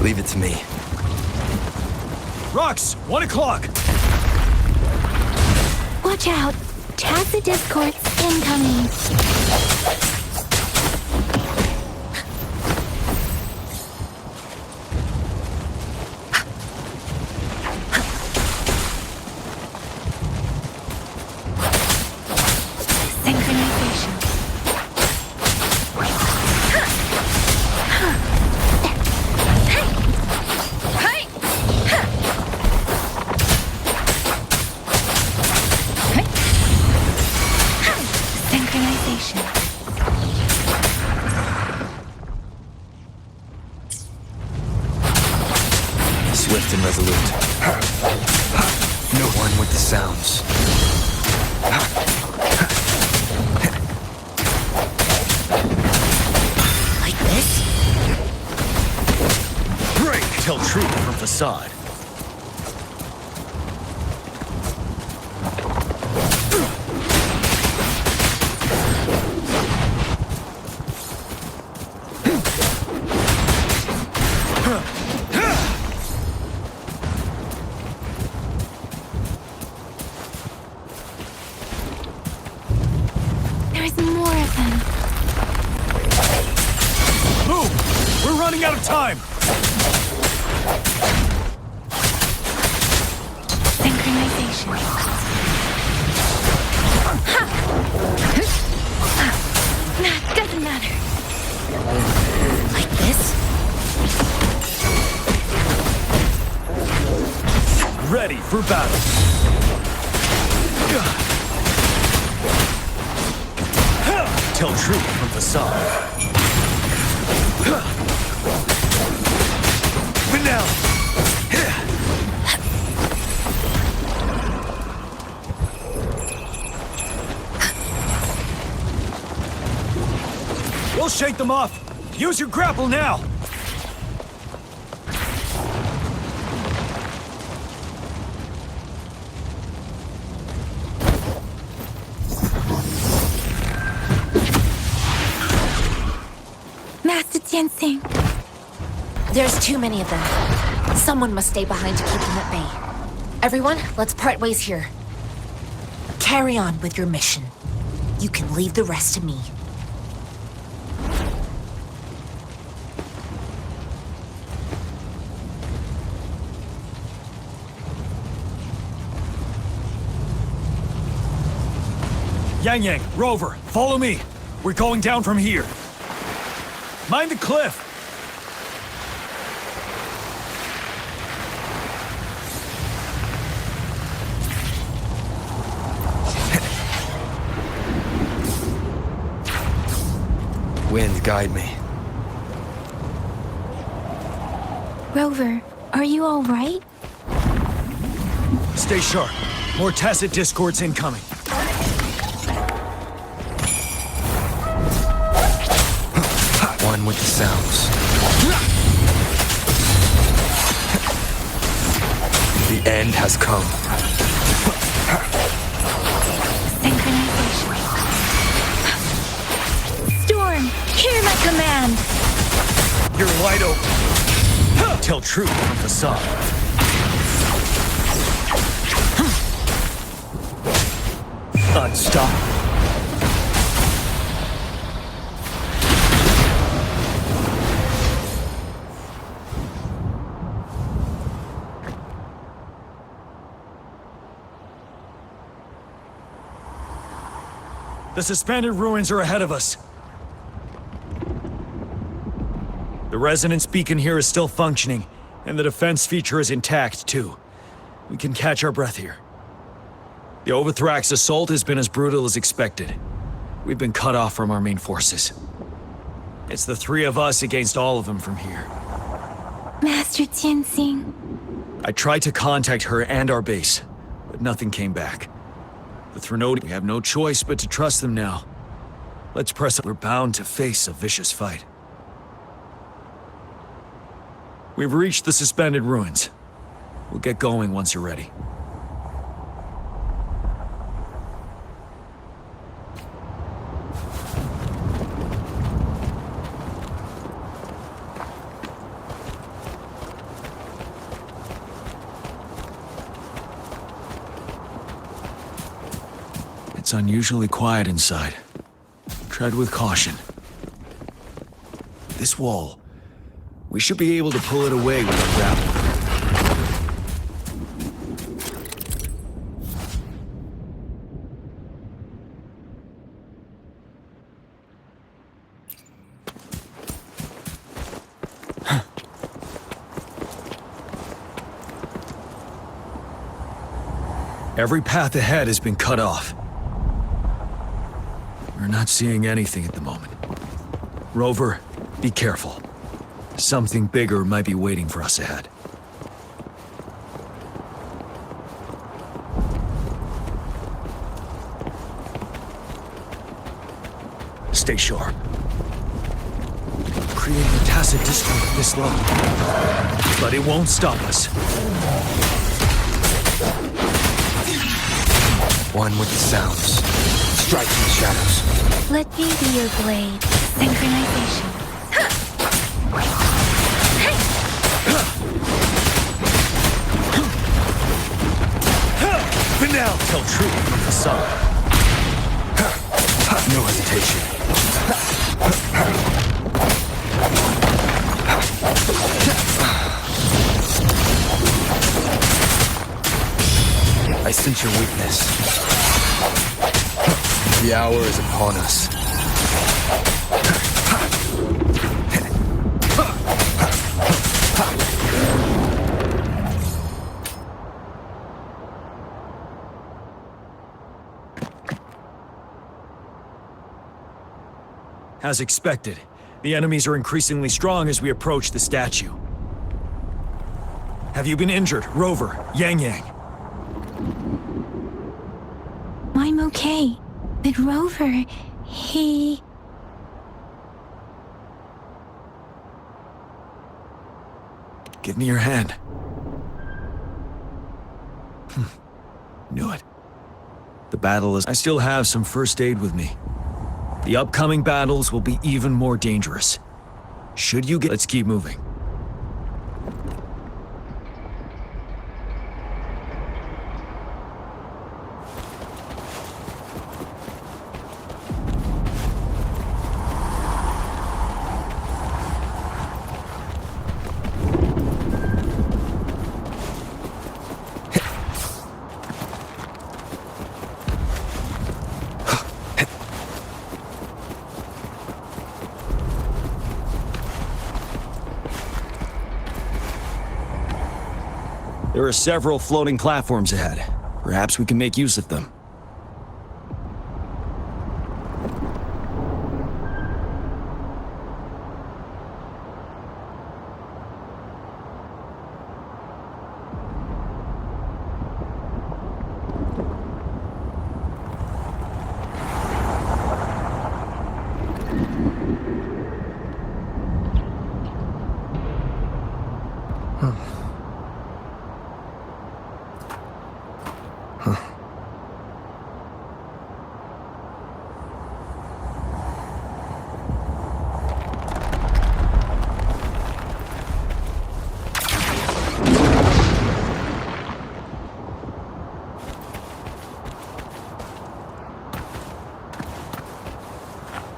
Leave it to me. Rox, 1 o'clock! Watch out! Tacit discords incoming. Synchronization. Synchronization. Swift and resolute. No one with the sounds. Like this? Tell truth from facade. There's more of them. Move! We're running out of time! Synchronization. Nah, doesn't matter. Like this? Ready for battle. Tell truth from facade. Finale! We'll shake them off. Use your grapple now. Master Tensing. There's too many of them. Someone must stay behind to keep them at bay. Everyone, let's part ways here. Carry on with your mission. You can leave the rest to me. Yang, Rover, follow me. We're going down from here. Mind the cliff. Wind, guide me. Rover, are you all right? Stay sharp. More tacit discords incoming. One with the sounds. The end has come. Synchronization. Storm, hear my command! You're wide open. Tell truth from facade. Unstoppable. The suspended ruins are ahead of us. The resonance beacon here is still functioning, and the defense feature is intact, too. We can catch our breath here. The Overthrax assault has been as brutal as expected. We've been cut off from our main forces. It's the three of us against all of them from here. Master Tensing. I tried to contact her and our base, but nothing came back. The Threnodi, we have no choice but to trust them now. Let's press it. We're bound to face a vicious fight. We've reached the suspended ruins. We'll get going once you're ready. It's unusually quiet inside. Tread with caution. This wall, we should be able to pull it away with a grapple. Every path ahead has been cut off. We're not seeing anything at the moment. Rover, be careful. Something bigger might be waiting for us ahead. Stay sharp. Creating a tacit discord at this level. But it won't stop us. One with the sounds. Strike in the shadows. Let me be your blade. Synchronization. Now tell truth from facade. No hesitation. I sense your weakness. The hour is upon us. As expected, the enemies are increasingly strong as we approach the statue. Have you been injured, Rover, Yang Yang? I'm okay. But Rover, he... Give me your hand. Knew it. The battle is... I still have some first aid with me. The upcoming battles will be even more dangerous. Should you get... Let's keep moving. There are several floating platforms ahead. Perhaps we can make use of them.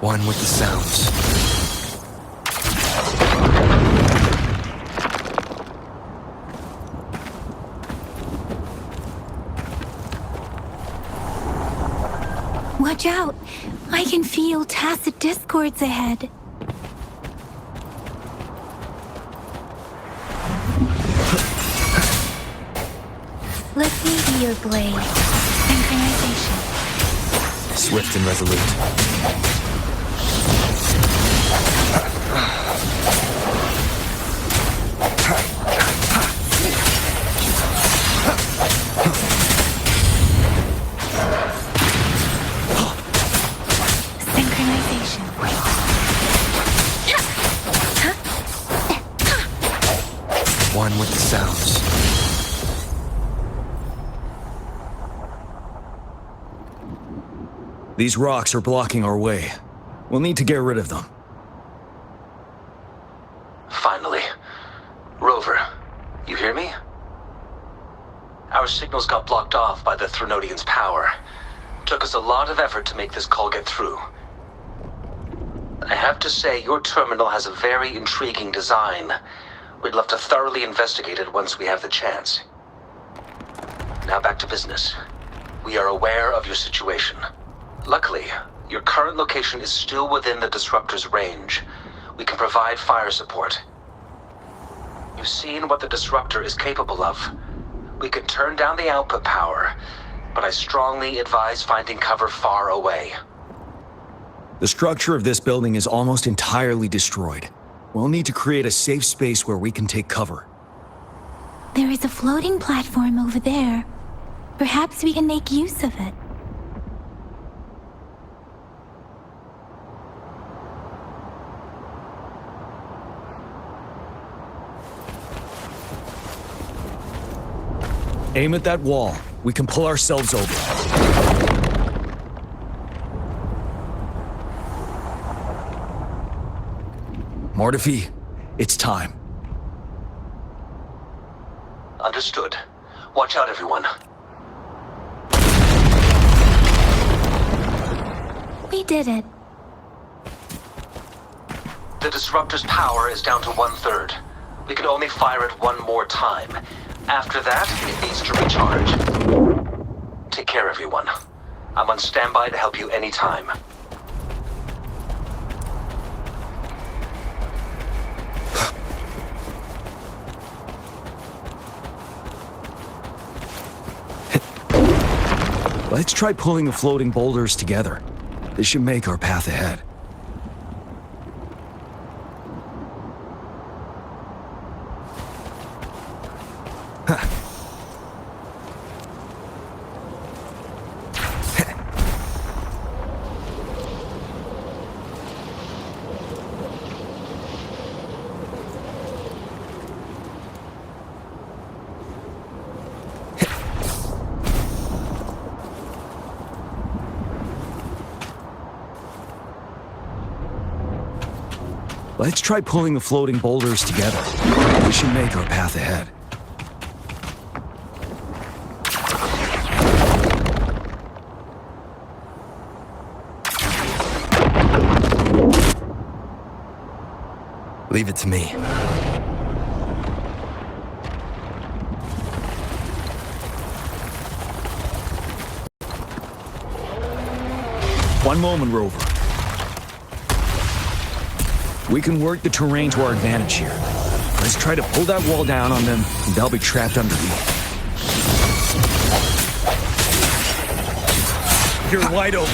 One with the sounds. Watch out! I can feel tacit discords ahead. Let me be your blade. Synchronization. Swift and resolute. One with the sounds. These rocks are blocking our way. We'll need to get rid of them. Finally. Rover, you hear me? Our signals got blocked off by the Threnodian's power. Took us a lot of effort to make this call get through. I have to say, your terminal has a very intriguing design. We'd love to thoroughly investigate it once we have the chance. Now back to business. We are aware of your situation. Luckily, your current location is still within the Disruptor's range. We can provide fire support. You've seen what the Disruptor is capable of. We can turn down the output power, but I strongly advise finding cover far away. The structure of this building is almost entirely destroyed. We'll need to create a safe space where we can take cover. There is a floating platform over there. Perhaps we can make use of it. Aim at that wall. We can pull ourselves over. Mortefi, it's time. Understood. Watch out, everyone. We did it. The disruptor's power is down to 1/3. We can only fire it one more time. After that, it needs to recharge. Take care, everyone. I'm on standby to help you anytime. Let's try pulling the floating boulders together. This should make our path ahead. Let's try pulling the floating boulders together. This should make our path ahead. Leave it to me. One moment, Rover. We can work the terrain to our advantage here. Let's try to pull that wall down on them, and they'll be trapped underneath. You're wide open.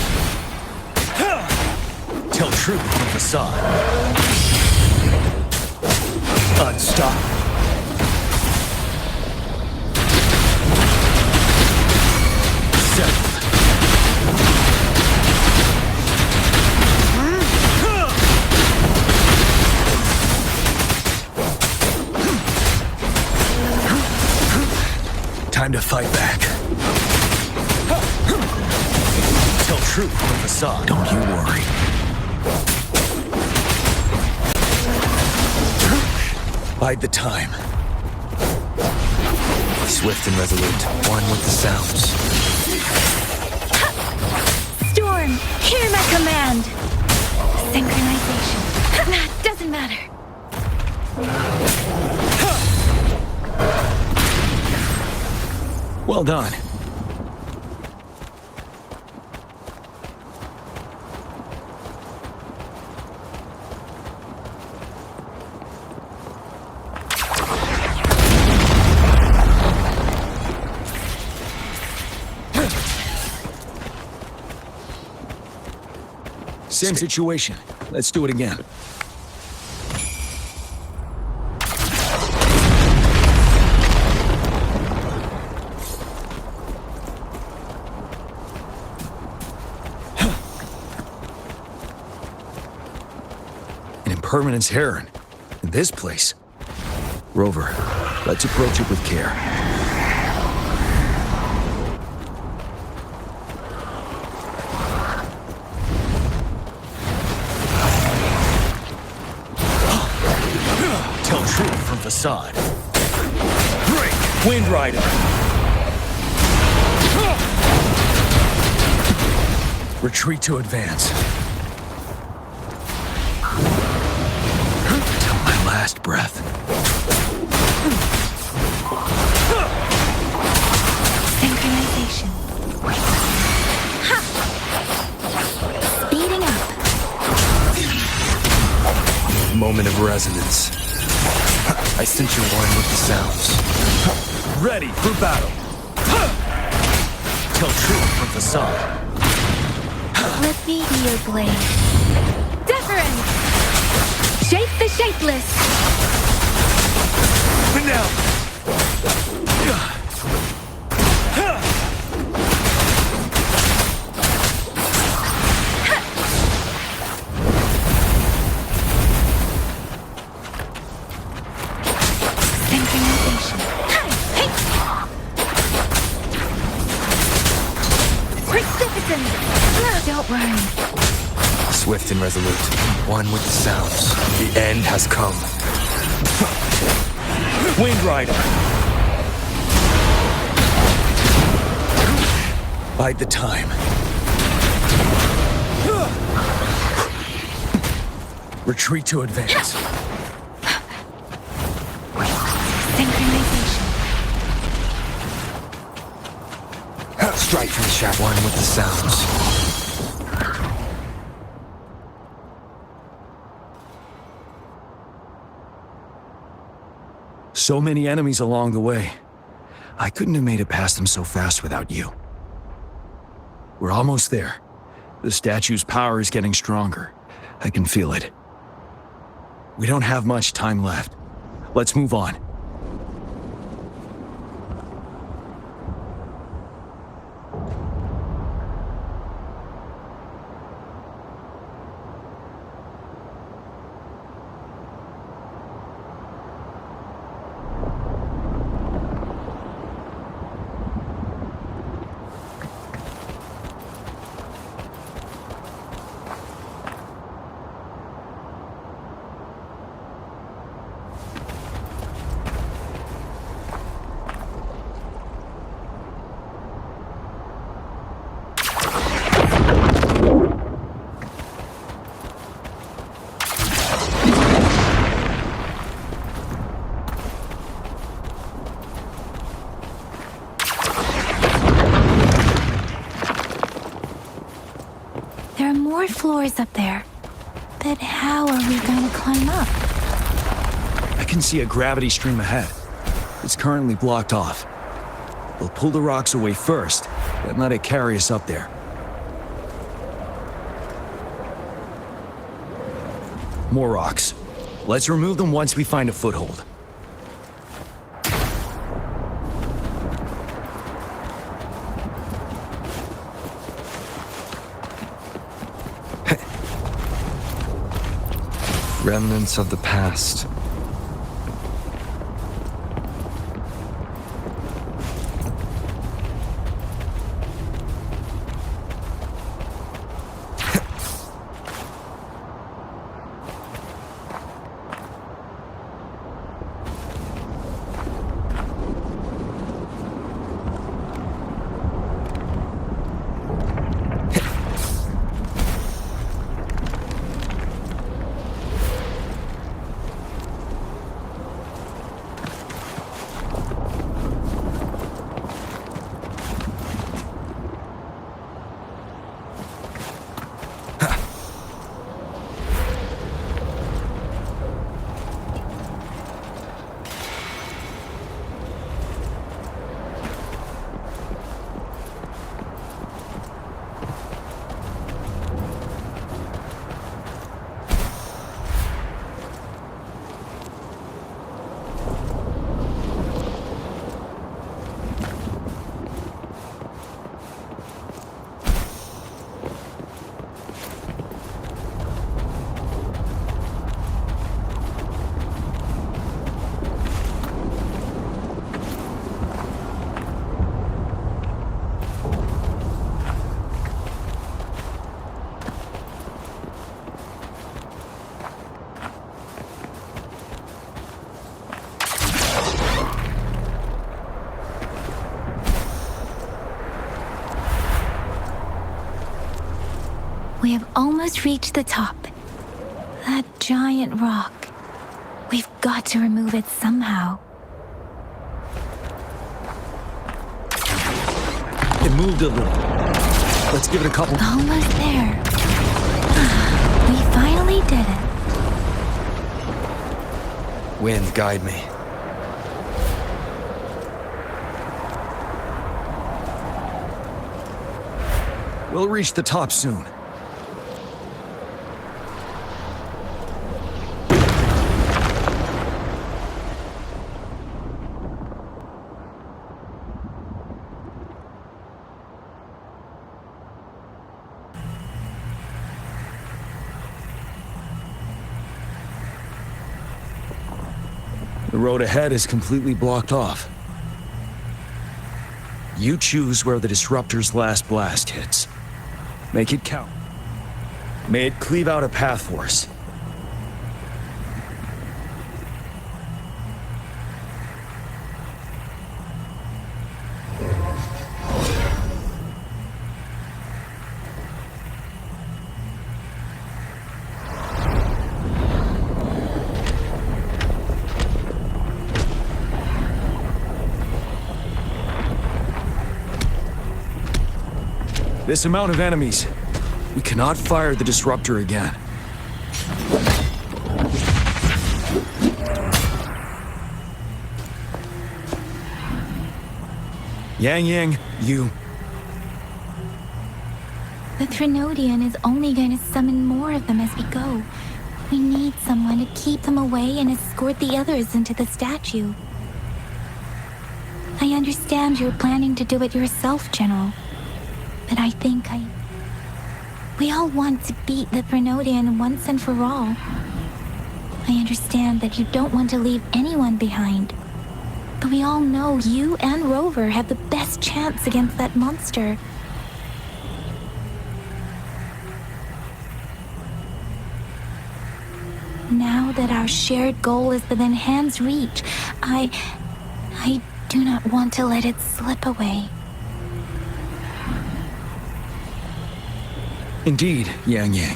Tell truth from facade. Unstop. Settled. Time to fight back. Tell truth from facade. Don't you worry. Bide the time. Swift and resolute, one with the sounds. Storm, hear my command. Synchronization. Doesn't matter. Well done. Same situation. Let's do it again. An impermanence heron. In this place. Rover, let's approach it with care. Tell truth from facade. Break! Wind Rider! Retreat to advance. Till my last breath. Synchronization. Speeding up. Moment of resonance. I sense you're one with the sounds. Ready for battle. Tell truth from facade. Let me be your blade. Deference! Shape the shapeless! But now! Synchronization. Swift and resolute, one with the sounds. The end has come. Wind Rider! Bide the time. Retreat to advance. Synchronization. Strike from the shadow, one with the sounds. So many enemies along the way. I couldn't have made it past them so fast without you. We're almost there. The statue's power is getting stronger. I can feel it. We don't have much time left. Let's move on. More floors up there. But how are we going to climb up? I can see a gravity stream ahead. It's currently blocked off. We'll pull the rocks away first, then let it carry us up there. More rocks. Let's remove them once we find a foothold. Remnants of the past. We have almost reached the top. That giant rock. We've got to remove it somehow. It moved a little. Let's give it a couple... Almost there. We finally did it. Wind, guide me. We'll reach the top soon. The road ahead is completely blocked off. You choose where the disruptor's last blast hits. Make it count. May it cleave out a path for us. This amount of enemies. We cannot fire the disruptor again. Yang, you... The Trinodian is only going to summon more of them as we go. We need someone to keep them away and escort the others into the statue. I understand you're planning to do it yourself, General. But I think we all want to beat the Trinodian once and for all. I understand that you don't want to leave anyone behind. But we all know you and Rover have the best chance against that monster. Now that our shared goal is within hand's reach, I do not want to let it slip away. Indeed, Yang.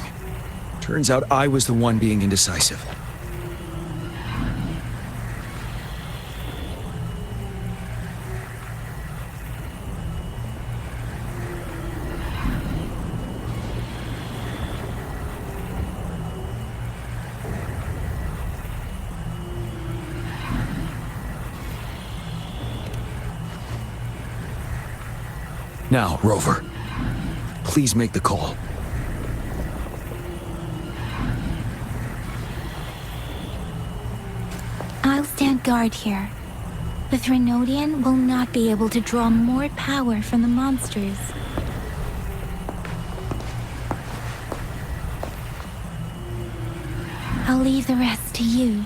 Turns out I was the one being indecisive. Now, Rover, please make the call. I'll stand guard here. The Trinodian will not be able to draw more power from the monsters. I'll leave the rest to you.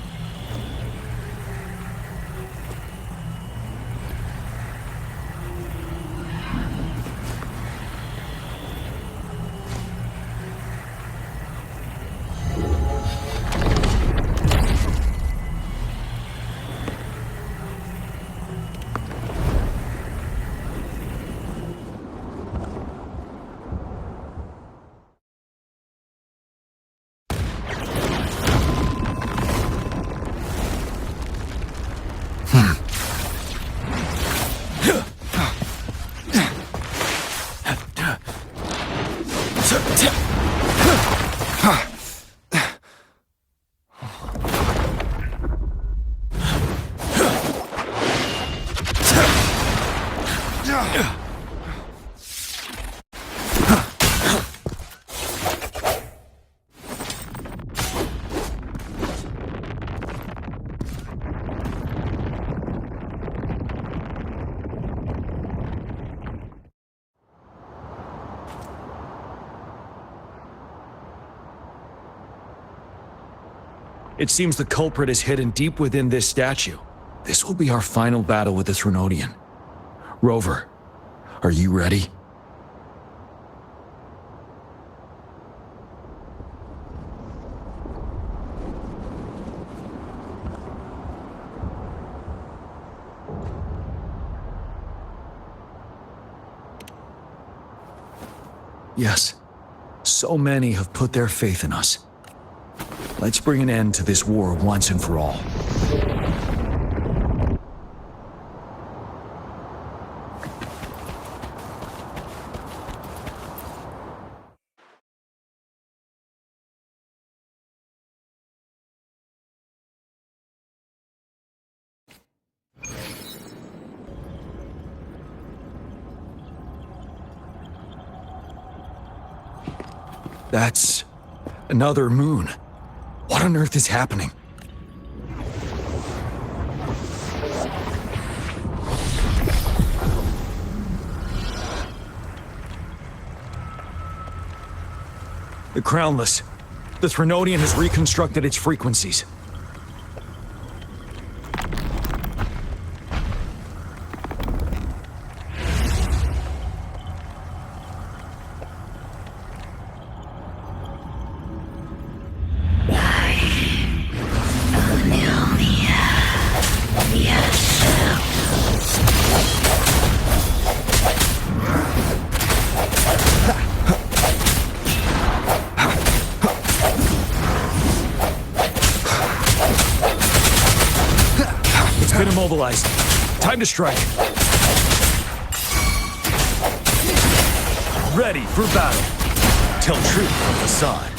It seems the culprit is hidden deep within this statue. This will be our final battle with the Trinodian. Rover, are you ready? Yes, so many have put their faith in us. Let's bring an end to this war once and for all. That's another moon. What on earth is happening? The Crownless. The Trinodian has reconstructed its frequencies. Been immobilized. Time to strike. Ready for battle. Tell truth from facade.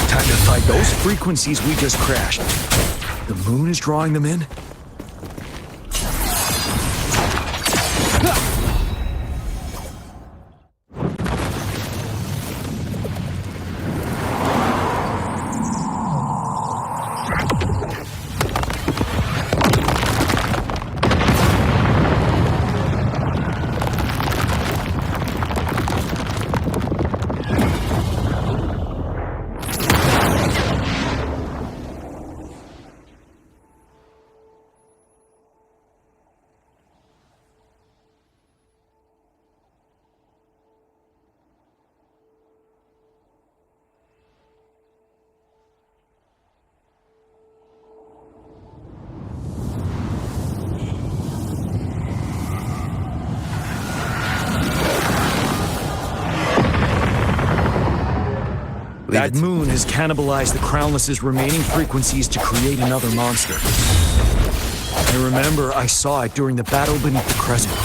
Time to fight those frequencies we just crashed. The moon is drawing them in? That moon has cannibalized the Crownless's remaining frequencies to create another monster. I remember I saw it during the battle beneath the crescent.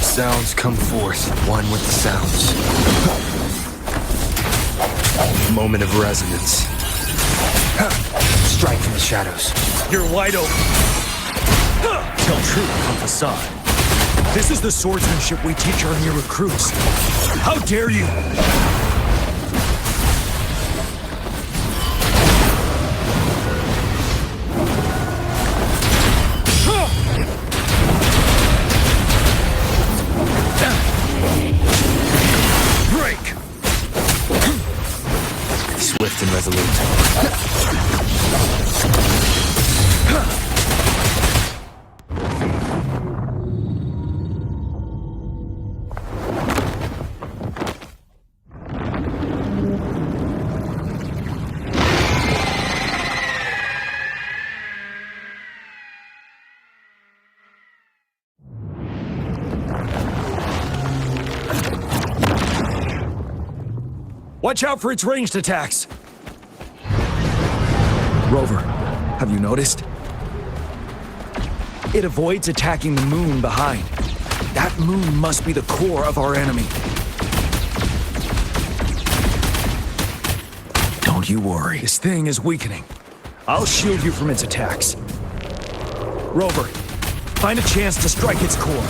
Sounds come forth, one with the sounds. Moment of resonance. Strike from the shadows. You're wide open. Tell truth on facade. This is the swordsmanship we teach our new recruits. How dare you! Break! Swift and resolute. Watch out for its ranged attacks! Rover, have you noticed? It avoids attacking the moon behind. That moon must be the core of our enemy. Don't you worry. This thing is weakening. I'll shield you from its attacks. Rover, find a chance to strike its core.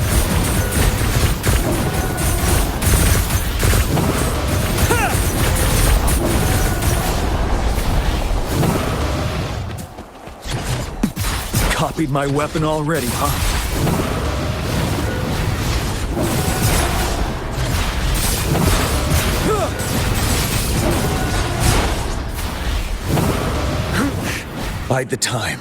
Copied my weapon already, huh? Bide the time.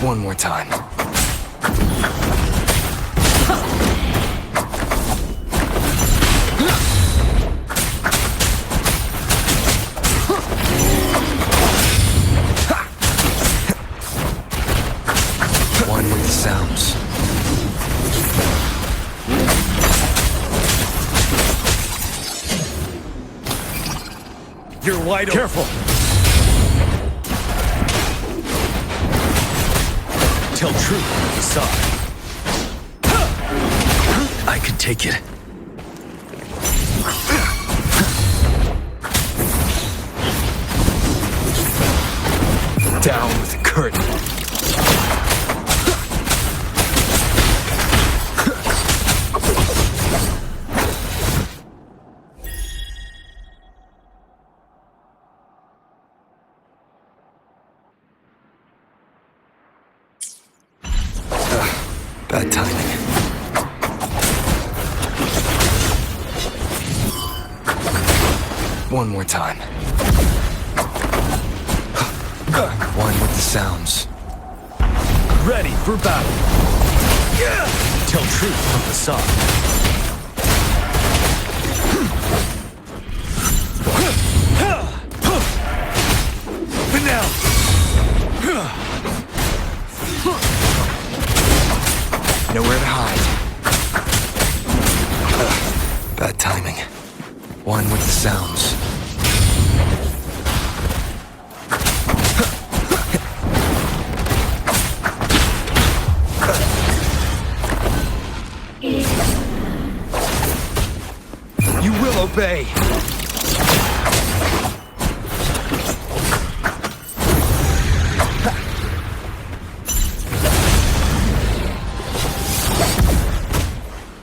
One more time. One with the sounds. You're wide open. Careful! Tell truth on the side. I can take it. Down with the curtain. Bad timing. One more time. One with the sounds. Ready for battle. Tell truth from the side. But now. Nowhere to hide. Bad timing. One with the sounds. You will obey.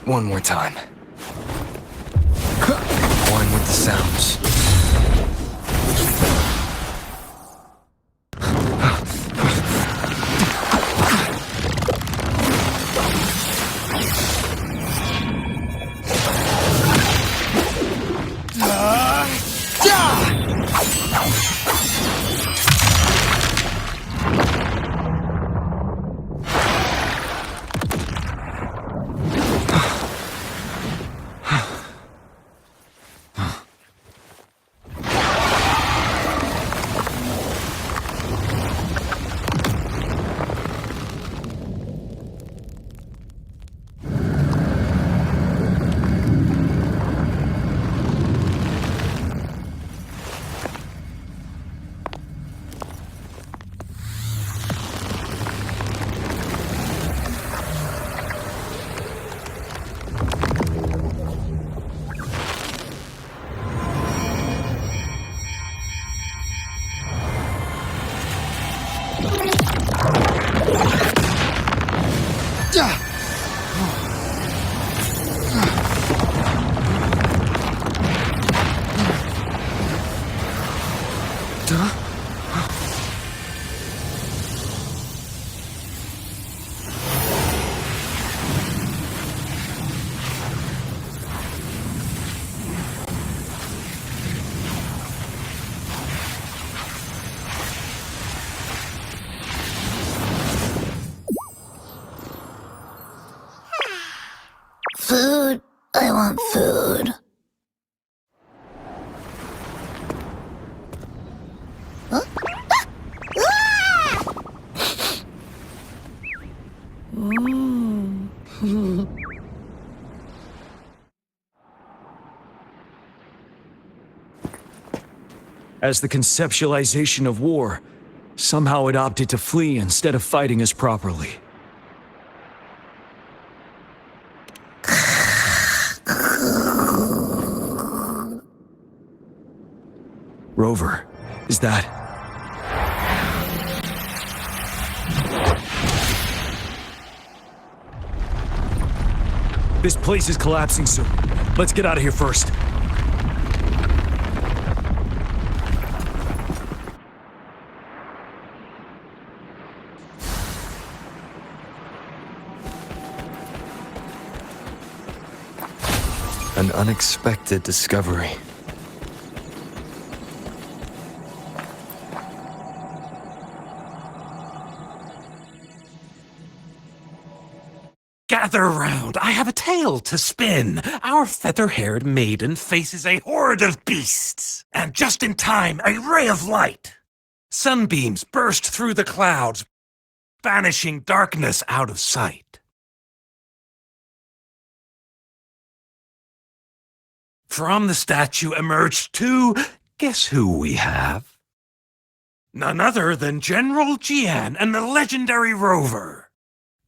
One more time. One with the sounds. Food. I want food. Huh? As the conceptualization of war, somehow it opted to flee instead of fighting us properly. Rover, is that... This place is collapsing soon. Let's get out of here first. An unexpected discovery. Gather round, I have a tale to spin. Our feather-haired maiden faces a horde of beasts. And just in time, a ray of light. Sunbeams burst through the clouds, banishing darkness out of sight. From the statue emerged two... Guess who we have? None other than General Jian and the legendary Rover.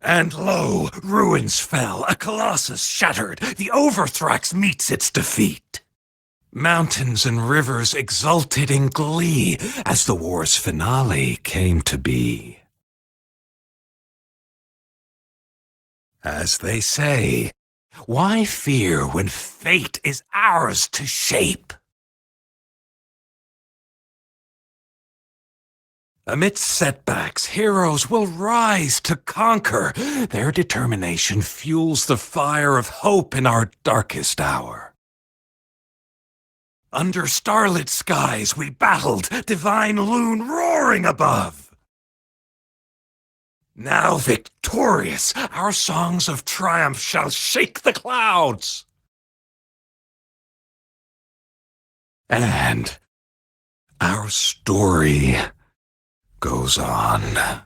And lo, ruins fell, a colossus shattered, the Overthrax meets its defeat. Mountains and rivers exulted in glee as the war's finale came to be. As they say, why fear when fate is ours to shape? Amidst setbacks, heroes will rise to conquer. Their determination fuels the fire of hope in our darkest hour. Under starlit skies we battled, divine loon roaring above. Now victorious, our songs of triumph shall shake the clouds. And our story goes on.